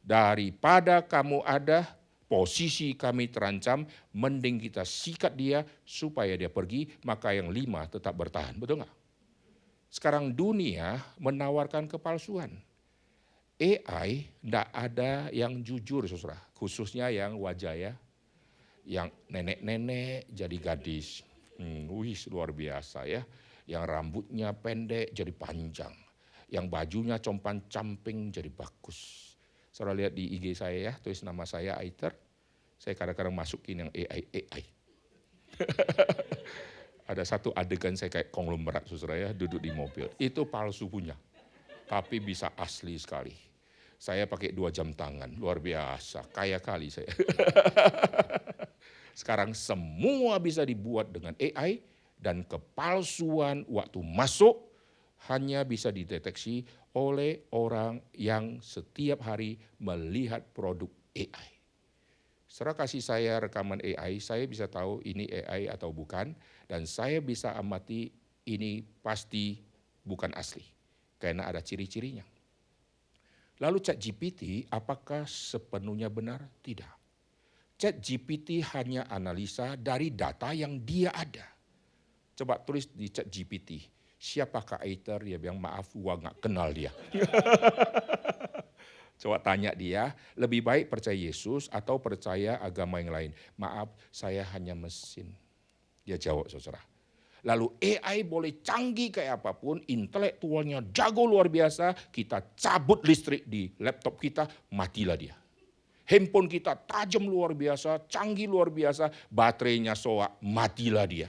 Daripada kamu ada, posisi kami terancam, mending kita sikat dia supaya dia pergi, maka yang 5 tetap bertahan. Betul nggak? Sekarang dunia menawarkan kepalsuan. AI tidak ada yang jujur, saudara. Khususnya yang wajah ya. Yang nenek-nenek jadi gadis. Wih, luar biasa ya. Yang rambutnya pendek jadi panjang. Yang bajunya compan-camping jadi bagus. Saudara lihat di IG saya ya, tulis nama saya Aiter. Saya kadang-kadang masukin yang AI. Ada satu adegan saya kayak konglomerat, saudara ya, duduk di mobil. Itu palsu punya, tapi bisa asli sekali. Saya pakai 2 jam tangan, luar biasa, kaya kali saya. Sekarang semua bisa dibuat dengan AI, dan kepalsuan waktu masuk hanya bisa dideteksi oleh orang yang setiap hari melihat produk AI. Setelah kasih saya rekaman AI, saya bisa tahu ini AI atau bukan. Dan saya bisa amati ini pasti bukan asli. Karena ada ciri-cirinya. Lalu ChatGPT apakah sepenuhnya benar? Tidak. ChatGPT hanya analisa dari data yang dia ada. Coba tulis di ChatGPT, siapakah Aiter? Dia bilang maaf, gua gak kenal dia. Coba tanya dia, lebih baik percaya Yesus atau percaya agama yang lain? Maaf, saya hanya mesin. Dia jawab, saudara. Lalu AI boleh canggih kayak apapun, intelektualnya jago luar biasa, kita cabut listrik di laptop kita, matilah dia. Handphone kita tajam luar biasa, canggih luar biasa, baterainya soak, matilah dia.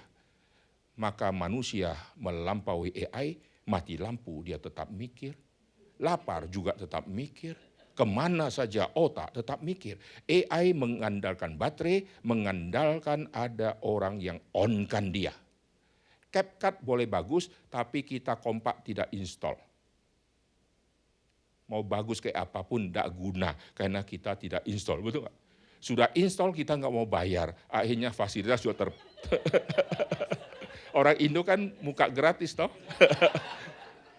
Maka manusia melampaui AI, mati lampu dia tetap mikir, lapar juga tetap mikir, kemana saja otak tetap mikir. AI mengandalkan baterai, mengandalkan ada orang yang on-kan dia. CapCut boleh bagus, tapi kita kompak tidak install. Mau bagus kayak apapun tidak guna, karena kita tidak install, betul nggak? Sudah install kita nggak mau bayar, akhirnya fasilitas sudah Orang Indo kan muka gratis toh.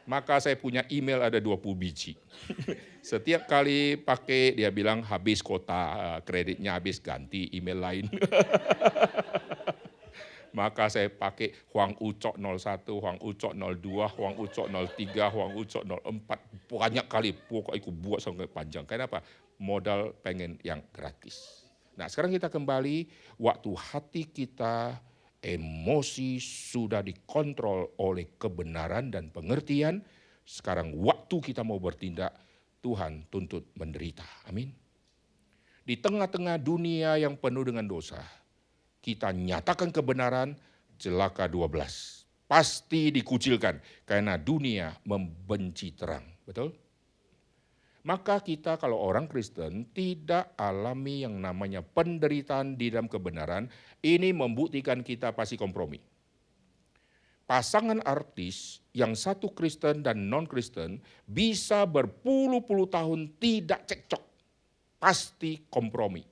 Maka saya punya email ada 20 biji. Setiap kali pakai dia bilang habis kota, kreditnya habis, ganti email lain. Maka saya pakai Huang Ucok 01, Huang Ucok 02, Huang Ucok 03, Huang Ucok 04. Banyak kali, pokoknya aku buat sampai panjang. Kenapa? Modal pengen yang gratis. Nah sekarang kita kembali, waktu hati kita, emosi sudah dikontrol oleh kebenaran dan pengertian. Sekarang waktu kita mau bertindak, Tuhan tuntut menderita. Amin. Di tengah-tengah dunia yang penuh dengan dosa, kita nyatakan kebenaran, celaka 12. Pasti dikucilkan karena dunia membenci terang. Betul? Maka kita kalau orang Kristen tidak alami yang namanya penderitaan di dalam kebenaran, ini membuktikan kita pasti kompromi. Pasangan artis yang satu Kristen dan non-Kristen bisa berpuluh-puluh tahun tidak cekcok, pasti kompromi.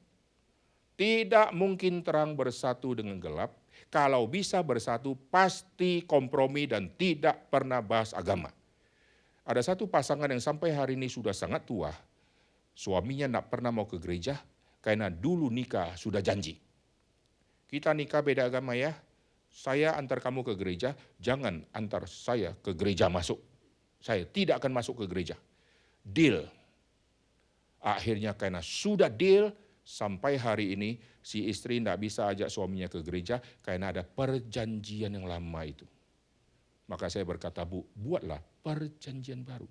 Tidak mungkin terang bersatu dengan gelap, kalau bisa bersatu pasti kompromi dan tidak pernah bahas agama. Ada satu pasangan yang sampai hari ini sudah sangat tua, suaminya tidak pernah mau ke gereja karena dulu nikah sudah janji. Kita nikah beda agama ya, saya antar kamu ke gereja, jangan antar saya ke gereja masuk. Saya tidak akan masuk ke gereja. Deal. Akhirnya karena sudah deal, sampai hari ini si istri tidak bisa ajak suaminya ke gereja karena ada perjanjian yang lama itu. Maka saya berkata, Bu, buatlah perjanjian baru.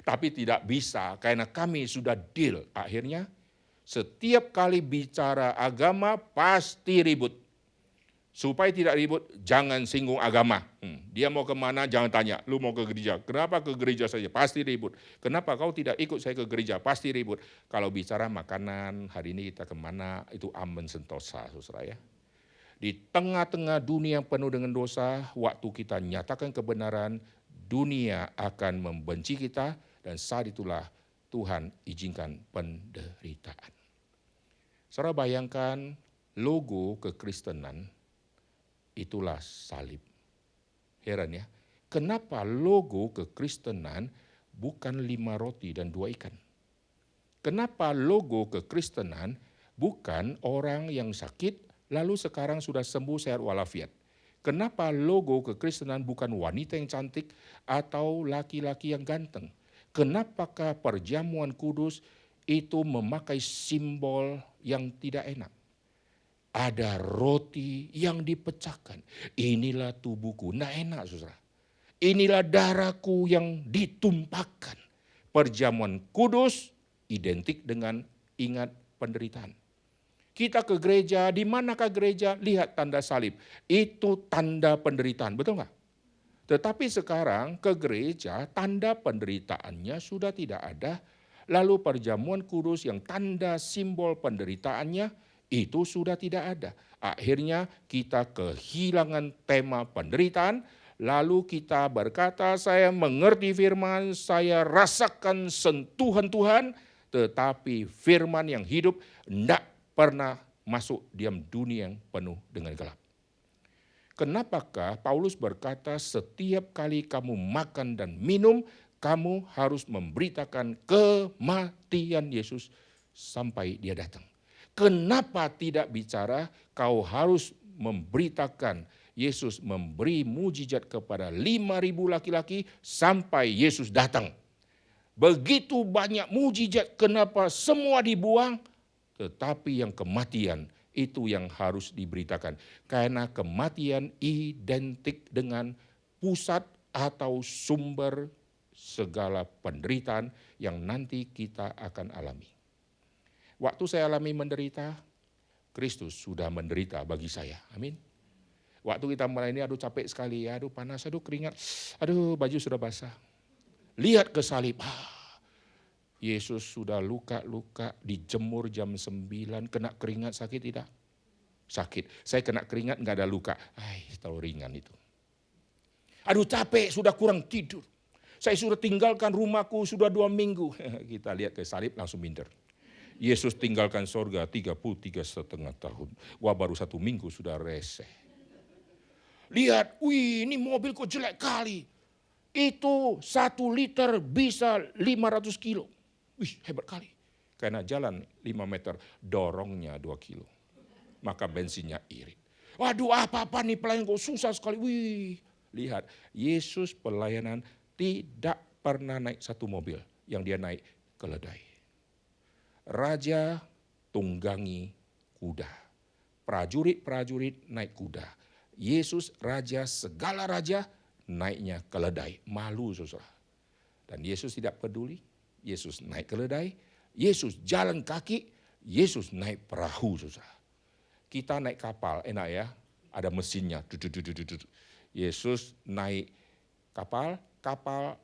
Tapi tidak bisa karena kami sudah deal. Akhirnya setiap kali bicara agama pasti ribut. Supaya tidak ribut, jangan singgung agama. Dia mau kemana, jangan tanya. Lu mau ke gereja, kenapa ke gereja saja? Pasti ribut. Kenapa kau tidak ikut saya ke gereja? Pasti ribut. Kalau bicara makanan, hari ini kita kemana, itu aman sentosa, saudara ya. Di tengah-tengah dunia yang penuh dengan dosa, waktu kita nyatakan kebenaran, dunia akan membenci kita, dan saat itulah Tuhan izinkan penderitaan. Saudara bayangkan logo kekristenan, itulah salib. Heran ya, kenapa logo kekristenan bukan 5 roti dan 2 ikan? Kenapa logo kekristenan bukan orang yang sakit, lalu sekarang sudah sembuh sehat walafiat? Kenapa logo kekristenan bukan wanita yang cantik atau laki-laki yang ganteng? Kenapakah perjamuan kudus itu memakai simbol yang tidak enak? Ada roti yang dipecahkan. Inilah tubuhku. Nah enak saudara. Inilah darahku yang ditumpahkan. Perjamuan kudus identik dengan ingat penderitaan. Kita ke gereja, di manakah gereja? Lihat tanda salib. Itu tanda penderitaan, betul nggak? Tetapi sekarang ke gereja, tanda penderitaannya sudah tidak ada. Lalu perjamuan kudus yang tanda simbol penderitaannya, itu sudah tidak ada. Akhirnya kita kehilangan tema penderitaan, lalu kita berkata, saya mengerti firman, saya rasakan sentuhan Tuhan, tetapi firman yang hidup tidak pernah masuk diam dunia yang penuh dengan gelap. Kenapakah Paulus berkata setiap kali kamu makan dan minum, kamu harus memberitakan kematian Yesus sampai dia datang. Kenapa tidak bicara kau harus memberitakan Yesus memberi mujizat kepada 5.000 laki-laki sampai Yesus datang. Begitu banyak mujizat, kenapa semua dibuang? Tetapi yang kematian itu yang harus diberitakan. Karena kematian identik dengan pusat atau sumber segala penderitaan yang nanti kita akan alami. Waktu saya alami menderita, Kristus sudah menderita bagi saya. Amin. Waktu kita mulai ini, aduh capek sekali, aduh panas, aduh keringat, aduh baju sudah basah. Lihat ke salib, Yesus sudah luka-luka, dijemur jam 9, kena keringat sakit tidak? Sakit. Saya kena keringat nggak ada luka. Terlalu ringan itu. Aduh capek, sudah kurang tidur. Saya sudah tinggalkan rumahku sudah 2 minggu. Kita lihat ke salib langsung minder. Yesus tinggalkan sorga 33,5 tahun. Wah baru 1 minggu sudah reseh. Lihat, wih ini mobil kok jelek kali. Itu 1 liter bisa 500 kilo. Wih hebat kali. Karena jalan 5 meter, dorongnya 2 kilo. Maka bensinnya irit. Waduh apa-apa nih pelayan kok susah sekali. Wih, lihat Yesus pelayanan tidak pernah naik 1 mobil. Yang dia naik keledai. Raja tunggangi kuda. Prajurit-prajurit naik kuda. Yesus raja segala raja naiknya keledai. Malu saudara. Dan Yesus tidak peduli. Yesus naik keledai, Yesus jalan kaki, Yesus naik perahu saudara. Kita naik kapal, enak ya, ada mesinnya. Yesus naik Kapal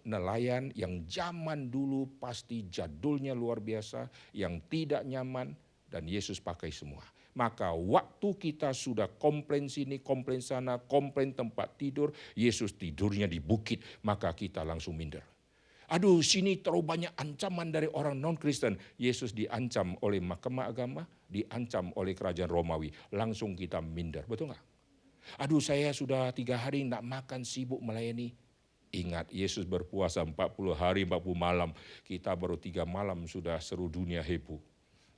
nelayan yang zaman dulu pasti jadulnya luar biasa, yang tidak nyaman, dan Yesus pakai semua. Maka waktu kita sudah komplain sini, komplain sana, komplain tempat tidur, Yesus tidurnya di bukit, maka kita langsung minder. Aduh, sini terlalu banyak ancaman dari orang non-Kristen. Yesus diancam oleh mahkamah agama, diancam oleh kerajaan Romawi. Langsung kita minder, betul nggak? Aduh, saya sudah 3 hari nggak makan, sibuk melayani. Ingat, Yesus berpuasa 40 hari, 40 malam. Kita baru 3 malam sudah seluruh dunia heboh.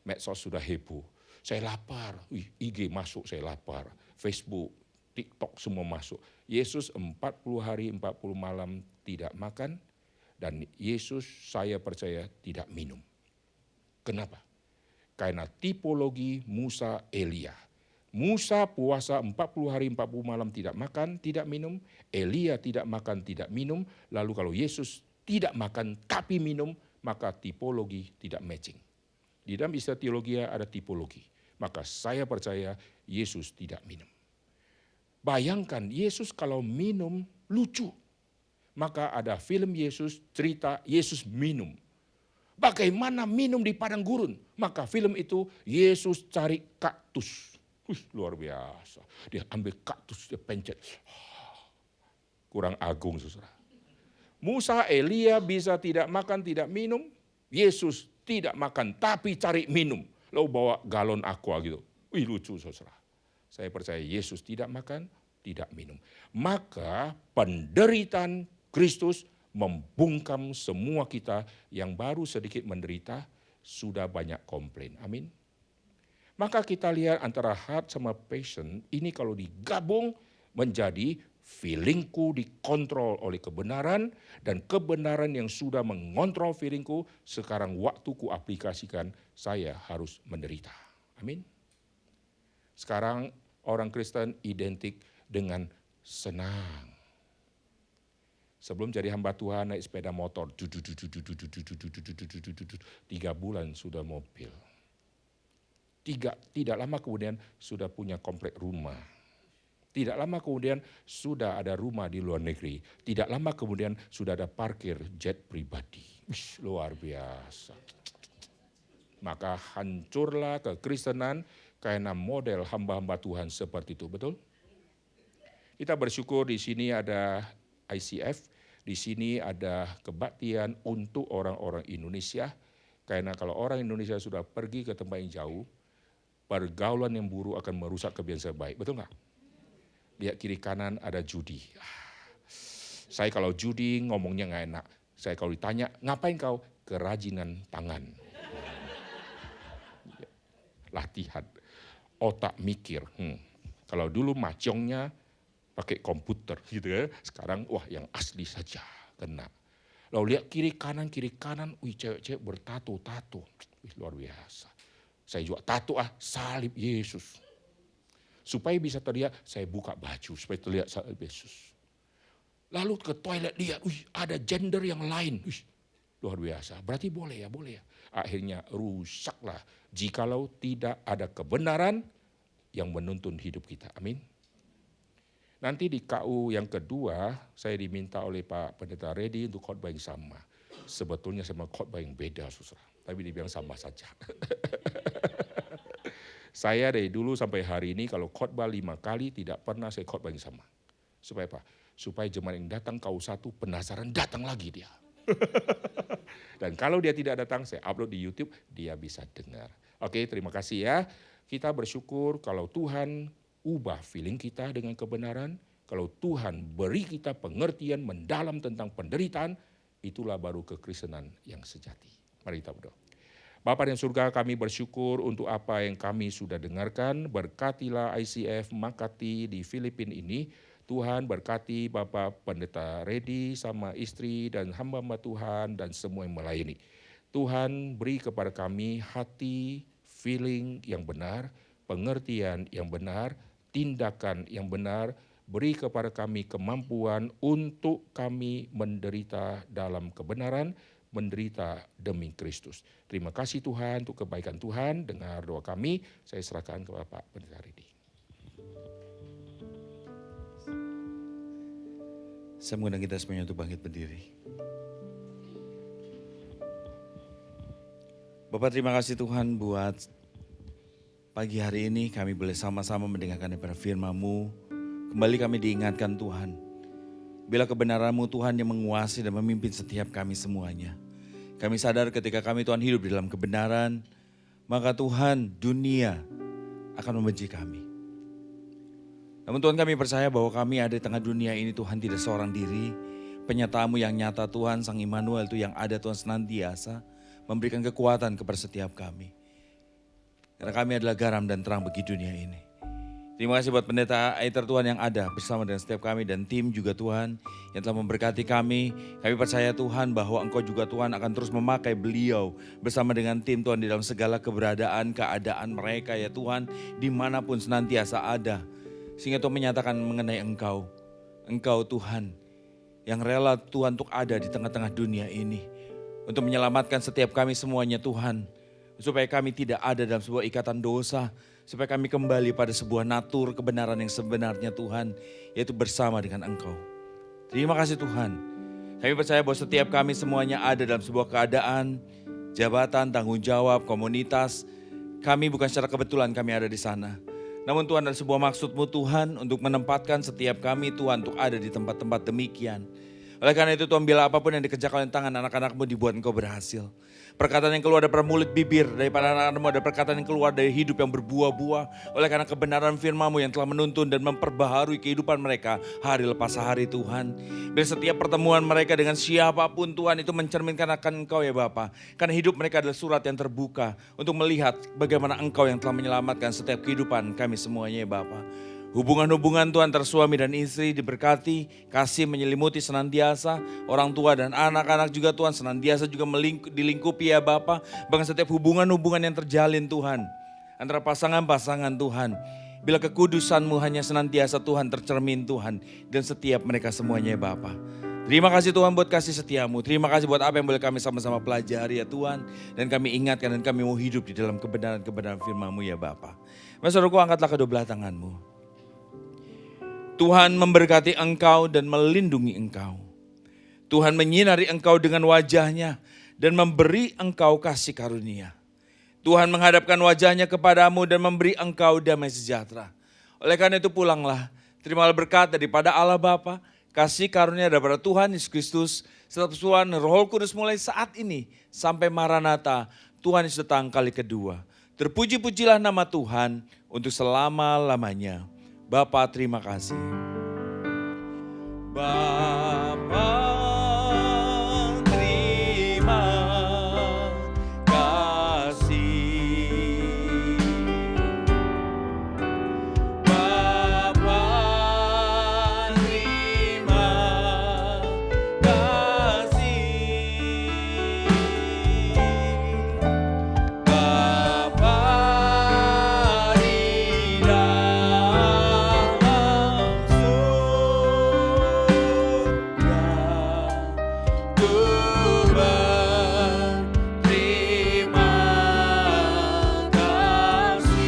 Medsos sudah heboh. Saya lapar, IG masuk saya lapar. Facebook, TikTok semua masuk. Yesus 40 hari, 40 malam tidak makan. Dan Yesus saya percaya tidak minum. Kenapa? Karena tipologi Musa Elia. Musa puasa 40 hari 40 malam tidak makan, tidak minum. Elia tidak makan, tidak minum. Lalu kalau Yesus tidak makan tapi minum, maka tipologi tidak matching. Di dalam istilah teologi ada tipologi. Maka saya percaya Yesus tidak minum. Bayangkan Yesus kalau minum lucu. Maka ada film Yesus cerita Yesus minum. Bagaimana minum di padang gurun? Maka film itu Yesus cari kaktus. Luar biasa. Dia ambil kaktus, dia pencet. Kurang agung, saudara. Musa, Elia bisa tidak makan, tidak minum. Yesus tidak makan, tapi cari minum. Lalu bawa galon aqua gitu. Lucu, saudara. Saya percaya Yesus tidak makan, tidak minum. Maka penderitaan Kristus membungkam semua kita yang baru sedikit menderita, sudah banyak komplain. Amin. Maka kita lihat antara heart sama passion, ini kalau digabung menjadi feelingku dikontrol oleh kebenaran, dan kebenaran yang sudah mengontrol feelingku, sekarang waktu ku aplikasikan, saya harus menderita. Amin. Sekarang orang Kristen identik dengan senang. Sebelum jadi hamba Tuhan naik sepeda motor, 3 bulan sudah mobil. Tidak lama kemudian sudah punya komplek rumah. Tidak lama kemudian sudah ada rumah di luar negeri. Tidak lama kemudian sudah ada parkir jet pribadi. Luar biasa. Maka hancurlah kekristenan karena model hamba-hamba Tuhan seperti itu, betul? Kita bersyukur di sini ada ICF, di sini ada kebaktian untuk orang-orang Indonesia. Karena kalau orang Indonesia sudah pergi ke tempat yang jauh, pergaulan yang buruk akan merusak kebiasaan baik, betul nggak? Lihat kiri kanan ada judi. Saya kalau judi ngomongnya nggak enak. Saya kalau ditanya, ngapain kau? Kerajinan tangan. Latihan, otak mikir. Kalau dulu mahjongnya pakai komputer gitu ya. Sekarang wah yang asli saja kena. Lalu lihat kiri kanan, cewek-cewek bertato. Luar biasa. Saya juga tato salib Yesus. Supaya bisa terlihat, saya buka baju supaya terlihat salib Yesus. Lalu ke toilet lihat, ada gender yang lain. Luar biasa. Berarti boleh ya. Akhirnya rusaklah jikalau tidak ada kebenaran yang menuntun hidup kita. Amin. Nanti di KU yang kedua, saya diminta oleh Pak Pendeta Reddy untuk khotbah yang sama. Sebetulnya sama khotbah yang beda, saudara. Tapi dibilang sama saja. Saya dari dulu sampai hari ini kalau khotbah 5 kali tidak pernah saya khotbah yang sama. Supaya apa? Supaya jemaat yang datang KU 1 penasaran datang lagi dia. Dan kalau dia tidak datang, saya upload di YouTube, dia bisa dengar. Oke, terima kasih ya. Kita bersyukur kalau Tuhan ubah feeling kita dengan kebenaran. Kalau Tuhan beri kita pengertian mendalam tentang penderitaan, itulah baru kekristenan yang sejati. Mari kita berdoa. Bapa di surga, kami bersyukur untuk apa yang kami sudah dengarkan. Berkatilah ICF Makati di Filipina ini. Tuhan berkati Bapak Pendeta Reddy sama istri dan hamba-hamba Tuhan dan semua yang melayani. Tuhan beri kepada kami hati, feeling yang benar, pengertian yang benar, tindakan yang benar, beri kepada kami kemampuan untuk kami menderita dalam kebenaran, menderita demi Kristus. Terima kasih Tuhan untuk kebaikan Tuhan, dengar doa kami, saya serahkan kepada Pak Pendeta Reddy. Saya mengundang kita semuanya untuk bangkit berdiri. Bapak, terima kasih Tuhan buat pagi hari ini kami boleh sama-sama mendengarkan daripada firman-Mu. Kembali kami diingatkan Tuhan, bila kebenaran-Mu Tuhan yang menguasai dan memimpin setiap kami semuanya. Kami sadar ketika kami Tuhan hidup di dalam kebenaran, maka Tuhan dunia akan membenci kami. Namun Tuhan, kami percaya bahwa kami ada di tengah dunia ini Tuhan tidak seorang diri. Penyertaan-Mu yang nyata Tuhan, Sang Immanuel itu yang ada Tuhan senantiasa memberikan kekuatan kepada setiap kami. Karena kami adalah garam dan terang bagi dunia ini. Terima kasih buat pendeta Aether Tuhan yang ada bersama dengan setiap kami dan tim juga Tuhan yang telah memberkati kami. Kami percaya Tuhan bahwa Engkau juga Tuhan akan terus memakai beliau bersama dengan tim Tuhan di dalam segala keberadaan, keadaan mereka ya Tuhan, dimanapun senantiasa ada. Sehingga Tuhan menyatakan mengenai Engkau Tuhan yang rela Tuhan untuk ada di tengah-tengah dunia ini. Untuk menyelamatkan setiap kami semuanya Tuhan. Supaya kami tidak ada dalam sebuah ikatan dosa. Supaya kami kembali pada sebuah natur kebenaran yang sebenarnya Tuhan. Yaitu bersama dengan Engkau. Terima kasih Tuhan. Kami percaya bahwa setiap kami semuanya ada dalam sebuah keadaan, jabatan, tanggung jawab, komunitas. Kami bukan secara kebetulan kami ada di sana. Namun Tuhan ada sebuah maksud-Mu Tuhan untuk menempatkan setiap kami Tuhan untuk ada di tempat-tempat demikian. Oleh karena itu Tuhan, bila apapun yang dikerjakan oleh tangan anak-anak-Mu dibuat Engkau berhasil. Perkataan yang keluar daripada mulut bibir, daripada anak-anak-Mu ada perkataan yang keluar dari hidup yang berbuah-buah. Oleh karena kebenaran firman-Mu yang telah menuntun dan memperbaharui kehidupan mereka hari lepas hari Tuhan. Bila setiap pertemuan mereka dengan siapapun Tuhan itu mencerminkan akan Engkau ya Bapa. Karena hidup mereka adalah surat yang terbuka untuk melihat bagaimana Engkau yang telah menyelamatkan setiap kehidupan kami semuanya ya Bapa. Hubungan-hubungan Tuhan antara suami dan istri diberkati, kasih menyelimuti senantiasa, orang tua dan anak-anak juga Tuhan senantiasa juga dilingkupi ya Bapa. Bahkan setiap hubungan-hubungan yang terjalin Tuhan, antara pasangan-pasangan Tuhan. Bila kekudusan-Mu hanya senantiasa Tuhan tercermin Tuhan, dan setiap mereka semuanya ya Bapa. Terima kasih Tuhan buat kasih setia-Mu, terima kasih buat apa yang boleh kami sama-sama pelajari ya Tuhan. Dan kami ingatkan dan kami mau hidup di dalam kebenaran-kebenaran firman-Mu ya Bapa. Saudaraku, angkatlah kedua belah tanganmu. Tuhan memberkati engkau dan melindungi engkau. Tuhan menyinari engkau dengan wajah-Nya dan memberi engkau kasih karunia. Tuhan menghadapkan wajah-Nya kepadamu dan memberi engkau damai sejahtera. Oleh karena itu pulanglah, terimalah berkat daripada Allah Bapa, kasih karunia daripada Tuhan Yesus Kristus, serta persekutuan Roh Kudus mulai saat ini sampai Maranatha, Tuhan Yesus datang kali kedua. Terpuji-pujilah nama Tuhan untuk selama-lamanya. Bapa, terima kasih. Bapa, terima kasih. Bapa, terima kasih. Bapa di dalam surga, ku berterima kasih.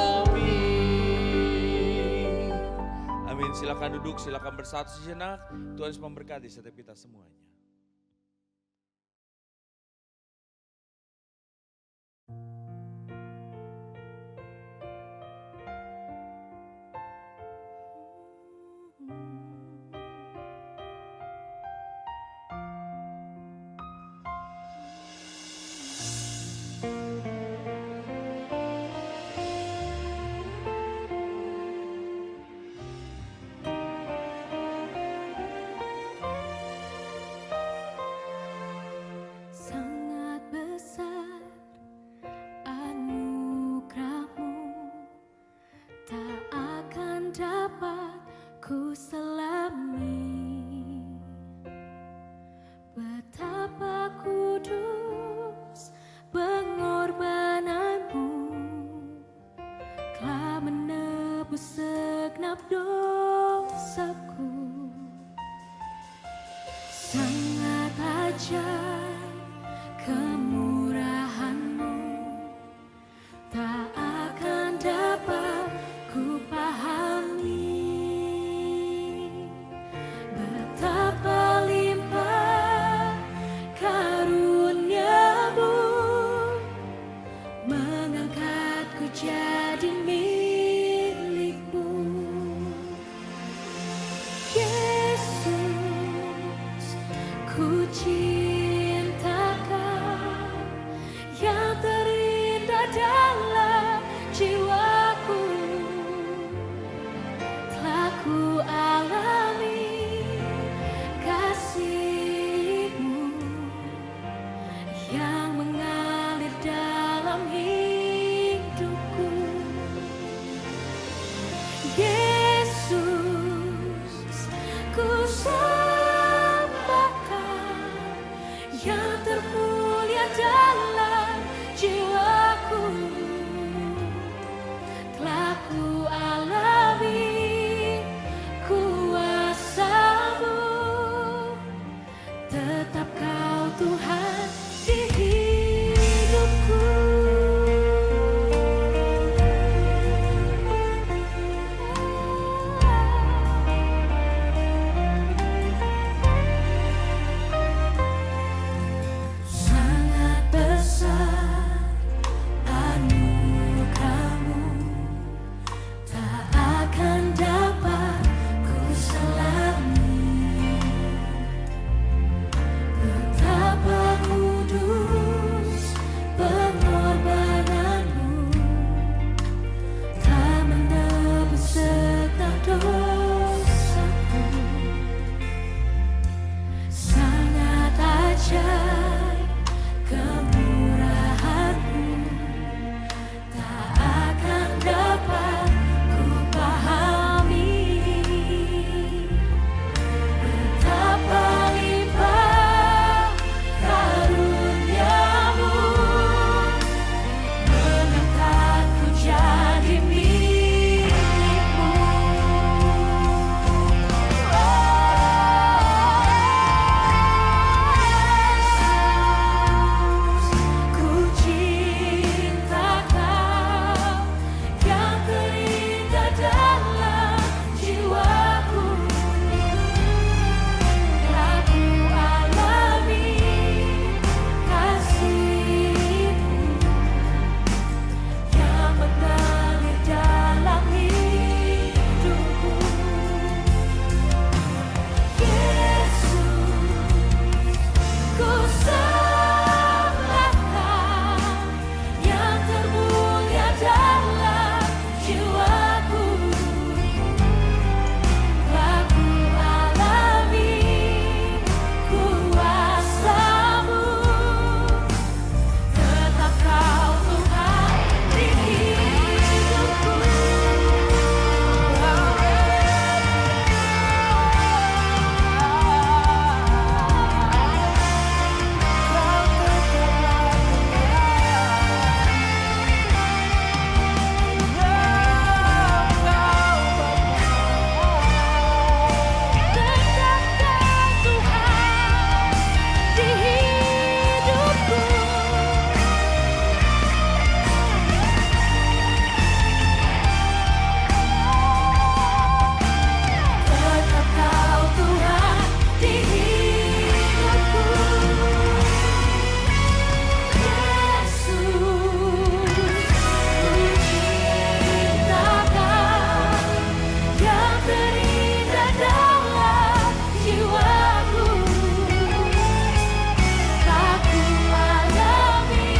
Amin. Amin. Silakan duduk, silakan bersatu sejenak. Tuhan Yesus memberkati setiap kita semuanya. yang mengalir dalam hidupku. Yesus, ku sembahkan yang termulia dalam jiwaku. Telah ku alami kuasa-Mu, tetap Kau Tuhan di hidupku. Sangat besar anugerah-Mu, tak akan dapat ku selami. Betapa kudus pengorbanan-Mu, tak menebus segenap dosaku. Sangat ajaib kemurahan-Mu, tak akan dapat ku pahami. Betapa limpah karunia-Mu, mengangkatku jadi milik-Mu. Ku cinta Kau yang terindah dalam jiwaku. Telah ku alami kasih-Mu yang mengalir dalam hidupku. Yesus, ku sembahkan yang termulia dalam jiwaku. Telah ku alami kuasa-Mu, tetap Kau Tuhan di hidupku. Tetap Kau Tuhan di hidupku. Yesus, ku cinta Kau yang terindah dalam jiwaku. Tak ku alami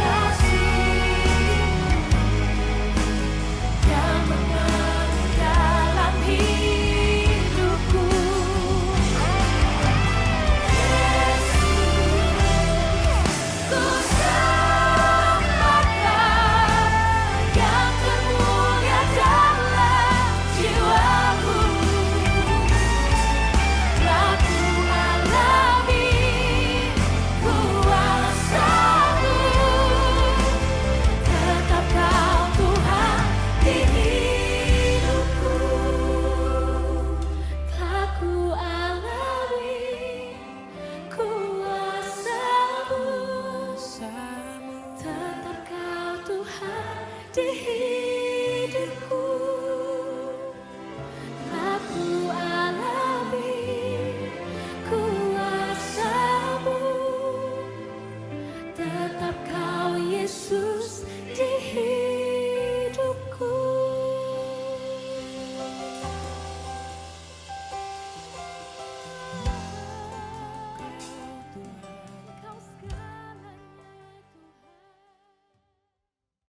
kasih-Mu yang mengalir dalam hidupku. Yesus, ku sembahkan yang termulia dalam jiwaku. Telah ku alami kuasa-Mu, tetap Kau Tuhan di hidupku. Telah ku alami kuasa-Mu, tetap Kau Tuhan di hidupku.